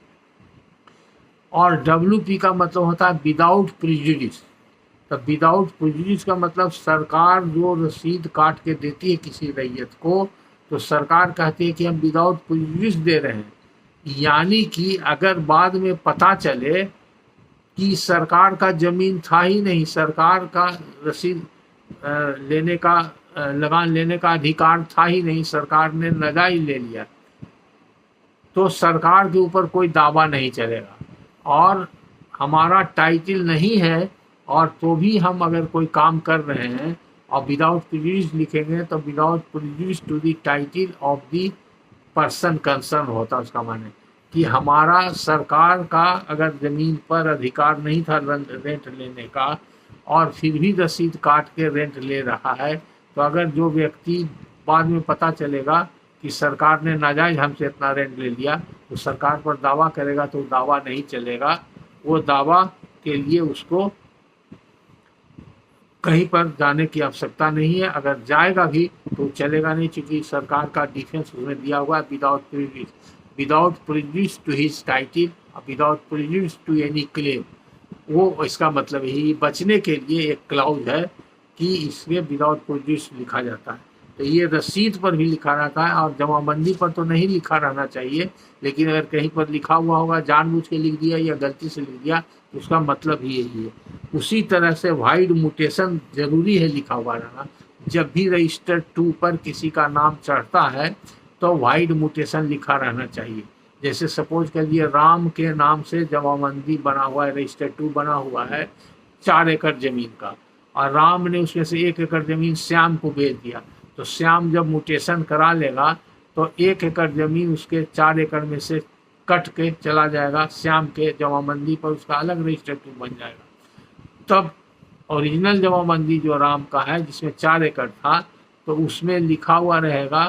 और WP का मतलब होता है विदाउट प्रिजुडिस। तो विदाउट प्रिजुडिस का मतलब सरकार जो रसीद काट के देती है किसी रैयत को, तो सरकार कहती है कि हम विदाउट प्रिजुडिस दे रहे हैं, यानी कि अगर बाद में पता चले कि सरकार का जमीन था ही नहीं, सरकार का रसीद लेने का लगान लेने का अधिकार था ही नहीं, सरकार ने नाजायज ले लिया, तो सरकार के ऊपर कोई दावा नहीं चलेगा और हमारा टाइटल नहीं है। और तो भी हम अगर कोई काम कर रहे हैं और विदाउट प्रिजुडिस लिखेंगे तो without prejudice to the title of the person concern होता है। उसका माने कि हमारा सरकार का अगर ज़मीन पर अधिकार नहीं था रेंट लेने का और फिर भी रसीद काट के रेंट ले रहा है, तो अगर जो व्यक्ति बाद में पता चलेगा कि सरकार ने नाजायज हमसे इतना रेंट ले लिया तो सरकार पर दावा करेगा, तो दावा नहीं चलेगा। वो दावा के लिए उसको कहीं पर जाने की आवश्यकता नहीं है, अगर जाएगा भी तो चलेगा नहीं, क्योंकि सरकार का डिफेंस उसमें दिया हुआ है without prejudice to his title, without prejudice to any claim. वो इसका मतलब ही बचने के लिए एक क्लाउज है कि इसमें विदाउट प्रिजुडिस लिखा जाता है। तो ये रसीद पर भी लिखा रहता है और जमाबंदी पर तो नहीं लिखा रहना चाहिए, लेकिन अगर कहीं पर लिखा हुआ होगा, जानबूझ के लिख दिया या गलती से लिख दिया, तो उसका मतलब ही यही है। उसी तरह से वाइड म्यूटेशन जरूरी है लिखा हुआ रहना। जब भी रजिस्टर 2 पर किसी का नाम चढ़ता है तो वाइड म्यूटेशन लिखा रहना चाहिए। जैसे सपोज कर लिए राम के नाम से जमाबंदी बना हुआ है, रजिस्टर 2 बना हुआ है 4 एकड़ जमीन का, और राम ने उसमें से 1 एकड़ जमीन श्याम को बेच दिया, तो श्याम जब म्यूटेशन करा लेगा तो 1 एकड़ जमीन उसके 4 एकड़ में से कट के चला जाएगा श्याम के जमाबंदी पर, उसका अलग रजिस्टर 2 बन जाएगा। तब ओरिजिनल जमाबंदी जो राम का है जिसमें 4 एकड़ था, तो उसमें लिखा हुआ रहेगा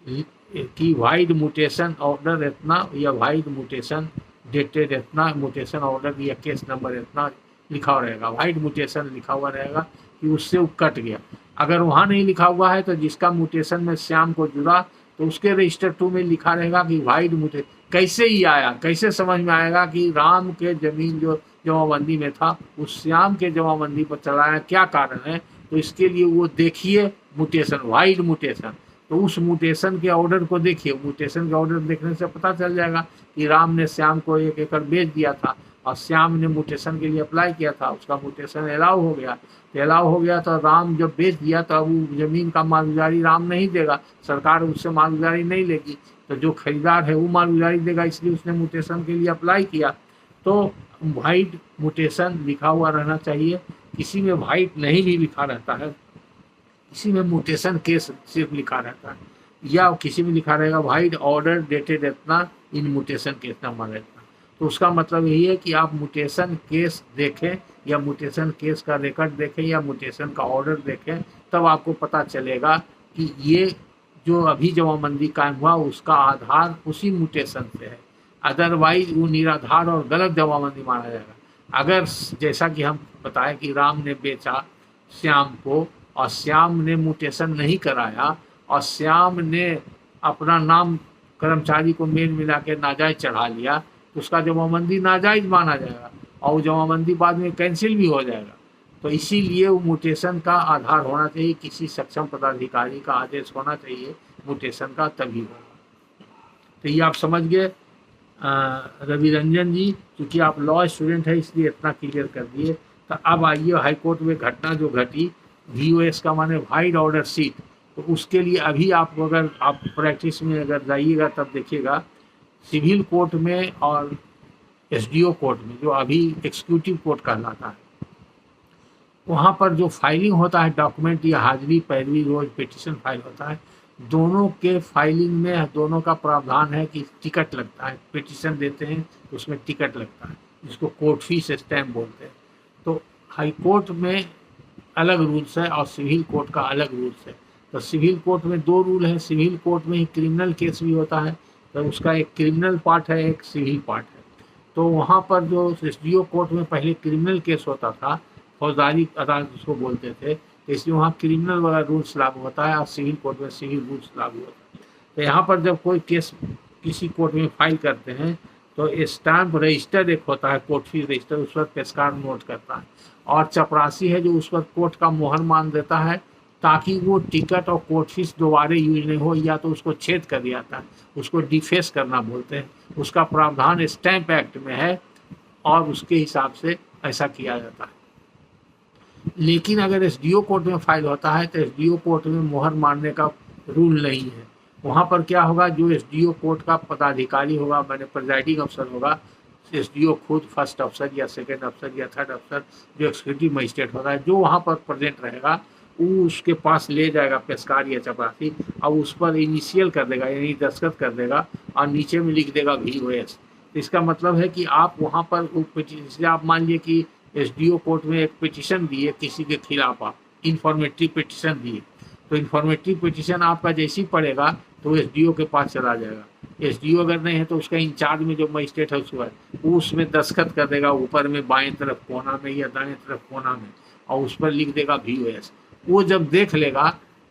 कि वाइड म्यूटेशन ऑर्डर इतना, या वाइड म्यूटेशन डेटेड इतना, म्यूटेशन ऑर्डर या केस नंबर इतना लिखा हुआ रहेगा। वाइड म्यूटेशन लिखा हुआ रहेगा कि उससे वो कट गया। अगर वहाँ नहीं लिखा हुआ है तो जिसका म्यूटेशन में श्याम को जुड़ा, तो उसके रजिस्टर 2 में लिखा रहेगा कि वाइड म्यूटेशन। कैसे ही आया, कैसे समझ में आएगा कि राम के जमीन जो जमाबंदी में था उस श्याम के जमाबंदी पर चलाया, क्या कारण है? तो इसके लिए वो देखिए म्यूटेशन, वाइड म्यूटेशन। तो उस म्यूटेशन के ऑर्डर को देखिए, म्यूटेशन के ऑर्डर देखने से पता चल जाएगा कि राम ने श्याम को 1 एकड़ बेच दिया था और श्याम ने म्यूटेशन के लिए अप्लाई किया था, उसका म्यूटेशन अलाउ हो गया। अलाउ हो गया तो राम जब बेच दिया तो अब वो जमीन का मालगुजारी राम नहीं देगा, सरकार उससे मालगुजारी नहीं लेगी, तो जो खरीदार है वो मालगुजारी देगा, इसलिए उसने म्यूटेशन के लिए अप्लाई किया। तो वाइड म्यूटेशन लिखा हुआ रहना चाहिए। किसी में वाइड नहीं भी लिखा रहता है, किसी में म्यूटेशन केस सिर्फ लिखा रहता है, या किसी में लिखा रहेगा वाइड ऑर्डर डेटेड इतना, इन म्यूटेशन केस नंबर इतना। तो उसका मतलब यही है कि आप म्यूटेशन केस देखें, या म्यूटेशन केस का रिकॉर्ड देखें, या म्यूटेशन का ऑर्डर देखें, तब आपको पता चलेगा कि ये जो अभी जमाबंदी कायम हुआ उसका आधार उसी म्यूटेशन से है। अदरवाइज वो निराधार और गलत जमाबंदी माना जाएगा। अगर जैसा कि हम बताएं कि राम ने बेचा श्याम को और श्याम ने म्यूटेशन नहीं कराया और श्याम ने अपना नाम कर्मचारी को मेल मिला के नाजायज चढ़ा लिया, तो उसका जमाबंदी नाजायज माना जाएगा और वो जमाबंदी बाद में कैंसिल भी हो जाएगा। तो इसीलिए वो म्यूटेशन का आधार होना चाहिए, किसी सक्षम पदाधिकारी का आदेश होना चाहिए म्यूटेशन का, तभी होगा। तो ये आप समझ गए रवि रंजन जी, क्योंकि आप लॉ स्टूडेंट है इसलिए इतना क्लियर कर दिए। तो अब आइए हाईकोर्ट में घटना जो घटी, VOS का माने वाइड ऑर्डर सीट, तो उसके लिए अभी आपको अगर आप प्रैक्टिस में अगर जाइएगा तब देखिएगा सिविल कोर्ट में और SDO कोर्ट में, जो अभी एग्जीक्यूटिव कोर्ट कहलाता है, वहाँ पर जो फाइलिंग होता है डॉक्यूमेंट या हाजिरी पैरवी रोज पिटिशन फाइल होता है, दोनों के फाइलिंग में दोनों का प्रावधान है कि टिकट लगता है। पिटिशन देते हैं तो उसमें टिकट लगता है, जिसको कोर्ट फीस स्टैम्प बोलते हैं। तो हाई कोर्ट में अलग रूल्स है और सिविल कोर्ट का अलग रूल्स है। तो सिविल कोर्ट में 2 रूल है। सिविल कोर्ट में ही क्रिमिनल केस भी होता है, तो उसका एक क्रिमिनल पार्ट है, एक सिविल पार्ट है। तो वहाँ पर जो SDO कोर्ट में पहले क्रिमिनल केस होता था, फौजदारी अदालत उसको बोलते थे, तो इसलिए वहाँ क्रिमिनल वाला रूल्स लागू होता है और सिविल कोर्ट में सिविल रूल्स लागू होता है। तो यहाँ पर जब कोई केस किसी कोर्ट में फाइल करते हैं तो स्टैम्प रजिस्टर एक होता है, कोर्ट फीस रजिस्टर, उस पर पेशकार नोट करता है, और चपरासी है जो उस पर कोर्ट का मोहर मान देता है, ताकि वो टिकट और कोर्ट फीस दोबारा यूज नहीं हो, या तो उसको छेद कर दिया जाता है, उसको डिफेस करना बोलते हैं। उसका प्रावधान स्टैम्प एक्ट में है और उसके हिसाब से ऐसा किया जाता है। लेकिन अगर SDO कोर्ट में फाइल होता है तो SDO कोर्ट में मोहर मारने का रूल नहीं है। वहाँ पर क्या होगा, जो SDO कोर्ट का पदाधिकारी होगा, मैंने प्रिजाइडिंग अफसर होगा, SDO खुद फर्स्ट अफसर या सेकंड अफसर या थर्ड अफसर, जो एक्जीक्यूटिव मजिस्ट्रेट होता है, जो वहाँ पर प्रेजेंट रहेगा, वो उसके पास ले जाएगा पेशकार या चपरासी, और उस पर इनिशियल कर देगा, यानी दस्तखत कर देगा, और नीचे में लिख देगा VOS। इसका मतलब है कि आप वहाँ पर आप मान लीजिए कि SDO कोर्ट में एक पिटिशन दिए किसी के खिलाफ, आप इन्फॉर्मेटिव पिटिशन दिए, तो इन्फॉर्मेटिव पिटिशन आपका जैसी पड़ेगा तो SDO के पास चला जाएगा। SDO अगर नहीं है तो उसका इंचार्ज में जो मजिस्ट्रेट है उसको है, वो उसमें दस्तखत कर देगा, ऊपर में बाएं तरफ कोना में या दाएं तरफ कोना में, और उस पर लिख देगा VOS। वो जब देख लेगा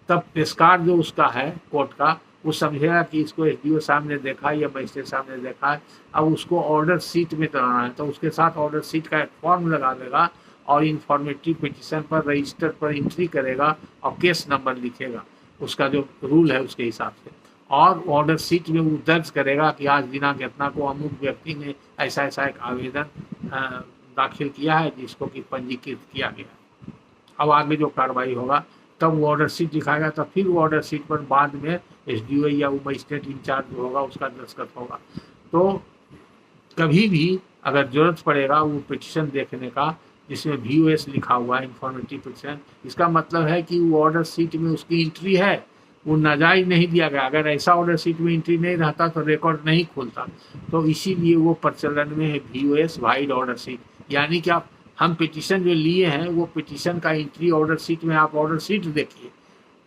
तब पेशकार जो उसका है कोर्ट का, वो समझेगा कि इसको SDO सामने देखा या मजिस्ट्रेट सामने देखा है, अब उसको ऑर्डर सीट में कराना है, तो उसके साथ ऑर्डर सीट का एक फॉर्म लगा देगा और इन्फॉर्मेटिव पिटिशन पर रजिस्टर पर एंट्री करेगा और केस नंबर लिखेगा, उसका जो रूल है उसके हिसाब से, और ऑर्डर सीट में वो दर्ज करेगा कि आज दिनांक इतना को अमुक व्यक्ति ने ऐसा ऐसा एक आवेदन दाखिल किया है जिसको कि पंजीकृत किया गया। अब आगे जो कार्रवाई होगा तब वो ऑर्डर शीट दिखाएगा, तो फिर वो ऑर्डर शीट पर बाद में एसडीओ या वो मजिस्ट्रेट इंचार्ज जो होगा उसका दस्तखत होगा। तो कभी भी अगर जरूरत पड़ेगा वो पिटीशन देखने का जिसमें VOS लिखा हुआ है, इंफॉर्मेटिव पिटीशन, इसका मतलब है कि वो ऑर्डर शीट में उसकी एंट्री है, वो नाजायज नहीं दिया गया। अगर ऐसा ऑर्डर शीट में एंट्री नहीं रहता तो रिकॉर्ड नहीं खुलता। तो इसीलिए वो प्रचलन में है VOS, वाइड ऑर्डर शीट। यानी कि आप हम पिटीशन जो लिए हैं वो पिटीशन का एंट्री ऑर्डर शीट में, आप ऑर्डर शीट देखिए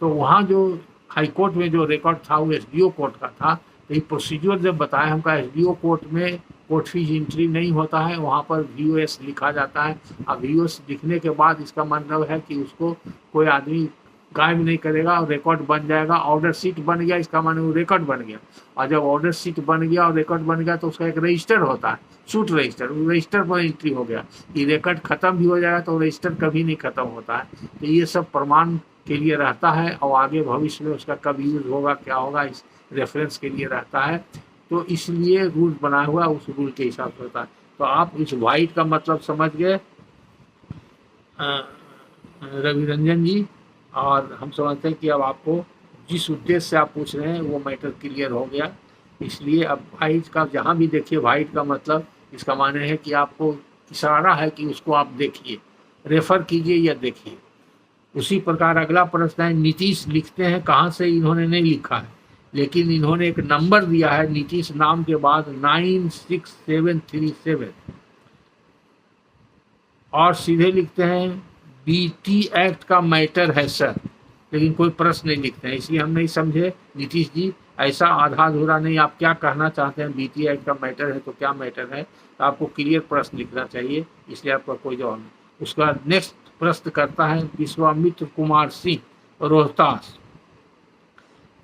तो वहाँ जो हाई कोर्ट में जो रिकॉर्ड था वो SDO कोर्ट का था। तो ये प्रोसीजर जब बताया हमका, SDO कोर्ट में कोर्ट फीस एंट्री नहीं होता है, वहाँ पर VOS लिखा जाता है। अब VOS लिखने के बाद इसका मतलब है कि उसको कोई आदमी गायब नहीं करेगा और रिकॉर्ड बन जाएगा। ऑर्डर शीट बन गया इसका मतलब वो रिकॉर्ड बन गया, और जब ऑर्डर शीट बन गया और रिकॉर्ड बन गया तो उसका एक रजिस्टर होता है, सूट रजिस्टर, वो रजिस्टर पर एंट्री हो गया। ये रिकॉर्ड खत्म भी हो जाएगा तो रजिस्टर कभी नहीं खत्म होता है। तो ये सब प्रमाण के लिए रहता है, और आगे भविष्य में उसका कब यूज होगा क्या होगा इस रेफरेंस के लिए रहता है। तो इसलिए रूल बना हुआ उस रूल के हिसाब से होता है। तो आप इस वाइट का मतलब समझ गए रवि रंजन जी, और हम समझते हैं कि अब आपको जिस उद्देश्य से आप पूछ रहे हैं वो मैटर क्लियर हो गया। इसलिए अब वाइट का जहाँ भी देखिए वाइट का मतलब इसका माने है कि आपको इशारा है कि उसको आप देखिए, रेफर कीजिए या देखिए। उसी प्रकार अगला प्रश्न है, नीतीश लिखते हैं कहाँ से, इन्होंने नहीं लिखा है, लेकिन इन्होंने एक नंबर दिया है नीतीश नाम के बाद 96737, और सीधे लिखते हैं BT एक्ट का मैटर है सर, लेकिन कोई प्रश्न नहीं लिखते हैं। इसलिए हम नहीं समझे नीतीश जी, ऐसा आधा अधूरा नहीं, आप क्या कहना चाहते हैं, BT एक्ट का मैटर है तो क्या मैटर है, तो आपको क्लियर प्रश्न लिखना चाहिए, इसलिए आपका कोई जवाब नहीं। उसका नेक्स्ट प्रश्न करता है विश्वामित्र कुमार सिंह रोहतास।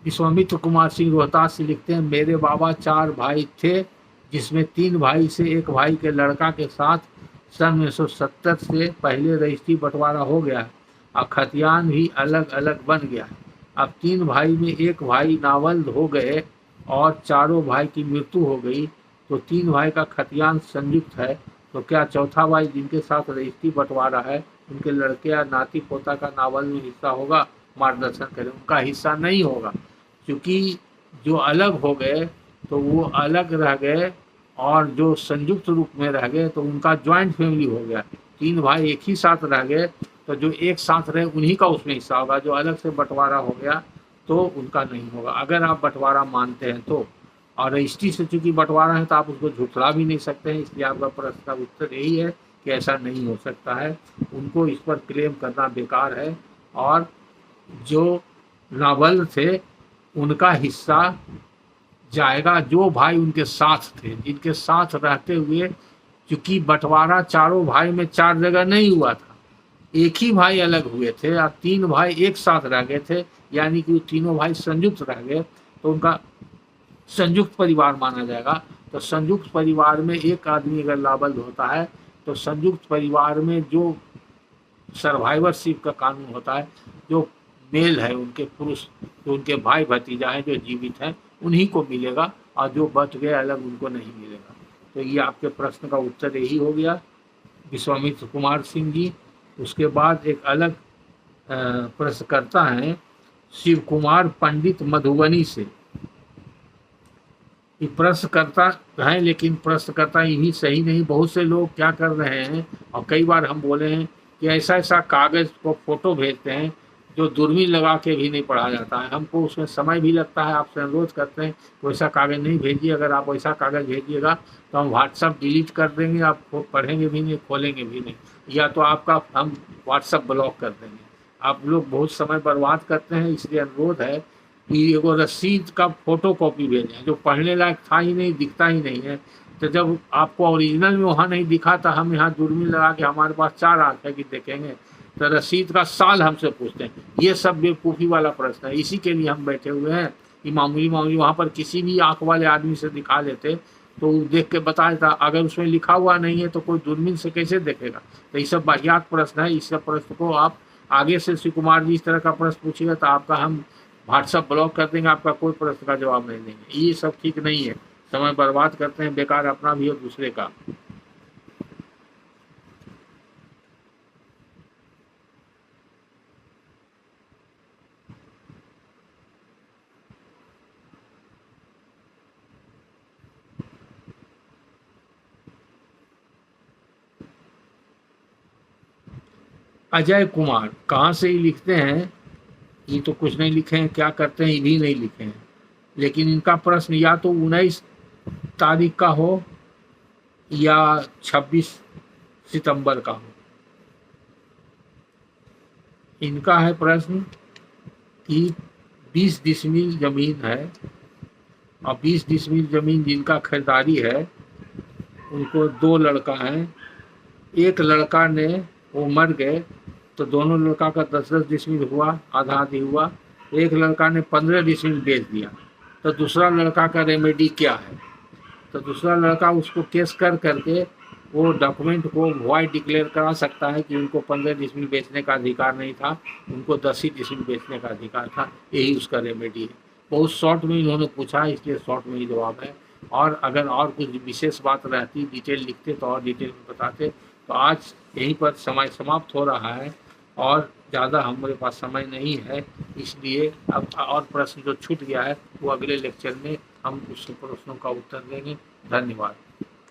विश्वामित्र कुमार सिंह रोहतास से लिखते हैं, मेरे बाबा 4 भाई थे जिसमें 3 भाई से एक भाई के लड़का के साथ सन 1970 से पहले रजिस्ट्री बंटवारा हो गया है और खतियान भी अलग अलग बन गया है। अब 3 भाई में एक भाई नावल्द हो गए और चारों भाई की मृत्यु हो गई, तो 3 भाई का खतियान संयुक्त है, तो क्या चौथा भाई जिनके साथ रजिस्ट्री बंटवारा है उनके लड़के या नाती पोता का नावल्द में हिस्सा होगा? मार्गदर्शन करें। उनका हिस्सा नहीं होगा, क्योंकि जो अलग हो गए तो वो अलग रह गए, और जो संयुक्त रूप में रह गए तो उनका ज्वाइंट फैमिली हो गया। 3 भाई एक ही साथ रह गए तो जो एक साथ रहे उन्हीं का उसमें हिस्सा होगा, जो अलग से बंटवारा हो गया तो उनका नहीं होगा, अगर आप बंटवारा मानते हैं तो। और रजिस्ट्री से चूंकि बंटवारा है तो आप उसको झुठला भी नहीं सकते हैं, इसलिए आपका प्रश्न का उत्तर यही है कि ऐसा नहीं हो सकता है। उनको इस पर क्लेम करना बेकार है, और जो नावल्द थे उनका हिस्सा जाएगा जो भाई उनके साथ थे, जिनके साथ रहते हुए, क्योंकि बंटवारा चारों भाई में 4 जगह नहीं हुआ था, एक ही भाई अलग हुए थे और 3 भाई एक साथ रह गए थे, यानी कि तीनों भाई संयुक्त रह गए, तो उनका संयुक्त परिवार माना जाएगा। तो संयुक्त परिवार में एक आदमी अगर नावल्द होता है तो संयुक्त परिवार में जो सर्वाइवरशिप का कानून होता है, जो मेल है उनके पुरुष, जो उनके भाई भतीजा हैं जो जीवित हैं उन्हीं को मिलेगा, और जो बच गए अलग उनको नहीं मिलेगा। तो ये आपके प्रश्न का उत्तर यही हो गया विश्वामित्र कुमार सिंह जी। उसके बाद एक अलग प्रश्न करता है शिव कुमार पंडित मधुबनी से। ये प्रश्न करता है, लेकिन प्रश्न करता यही सही नहीं। बहुत से लोग क्या कर रहे हैं, और कई बार हम बोले हैं कि ऐसा ऐसा कागज़ को फोटो भेजते हैं जो दूरबीन लगा के भी नहीं पढ़ा जाता है, हमको उसमें समय भी लगता है। आपसे अनुरोध करते हैं वैसा कागज़ नहीं भेजिए, अगर आप वैसा कागज़ भेजिएगा तो हम व्हाट्सअप डिलीट कर देंगे, आप पढ़ेंगे भी नहीं, खोलेंगे भी नहीं, या तो आपका हम व्हाट्सअप ब्लॉक कर देंगे। आप लोग बहुत समय बर्बाद करते हैं, इसलिए अनुरोध है कि एगो रसीद का फोटो कॉपी भेजें, जो पढ़ने लायक था ही नहीं, दिखता ही नहीं है। तो जब आपको ओरिजिनल में वहाँ नहीं दिखा था, हम यहाँ दूरबीन लगा के हमारे पास 4 आँख है कि देखेंगे, तो रसीद का साल हमसे पूछते हैं। ये सब बेवकूफ़ी वाला प्रश्न है, इसी के लिए हम बैठे हुए हैं कि मामूली मामूली वहाँ पर किसी भी आँख वाले आदमी से दिखा लेते तो देख के बता देता, अगर उसमें लिखा हुआ नहीं है तो कोई दूरबीन से कैसे देखेगा। तो ये सब वाहियात प्रश्न है, इस सब प्रश्न को आप आगे से शिव कुमार जी इस तरह का प्रश्न पूछिएगा तो आपका हम व्हाट्सअप ब्लॉक कर देंगे, आपका कोई प्रश्न का जवाब नहीं देंगे। ये सब ठीक नहीं है, समय बर्बाद करते हैं बेकार, अपना भी और दूसरे का। अजय कुमार कहाँ से ही लिखते हैं, ये तो कुछ नहीं लिखे हैं, क्या करते हैं ये भी नहीं लिखे हैं। लेकिन इनका प्रश्न या तो 19 तारीख का हो या 26 सितंबर का हो। इनका है प्रश्न कि 20 डिसमिल जमीन है और 20 डिसमिल जमीन जिनका खरीदारी है उनको 2 लड़का हैं। एक लड़का ने, वो मर गए तो दोनों लड़का का 10-10 डिसमिल हुआ, आधा आधी हुआ। एक लड़का ने 15 डिसमिल बेच दिया, तो दूसरा लड़का का रेमेडी क्या है? तो दूसरा लड़का उसको केस कर करके वो डॉक्यूमेंट को वॉइड डिक्लेयर करा सकता है कि उनको 15 डिसमिल बेचने का अधिकार नहीं था, उनको 10 ही डिसमिल बेचने का अधिकार था। यही उसका रेमेडी है। बहुत शॉर्ट में इन्होंने पूछा, इसलिए शॉर्ट में ही जवाब है। और अगर और कुछ विशेष बात रहती, डिटेल लिखते तो और डिटेल में बताते। तो आज यहीं पर समय समाप्त हो रहा है और ज़्यादा हमारे पास समय नहीं है, इसलिए अब और प्रश्न जो छूट गया है वो अगले लेक्चर में हम उस प्रश्नों का उत्तर देंगे। धन्यवाद।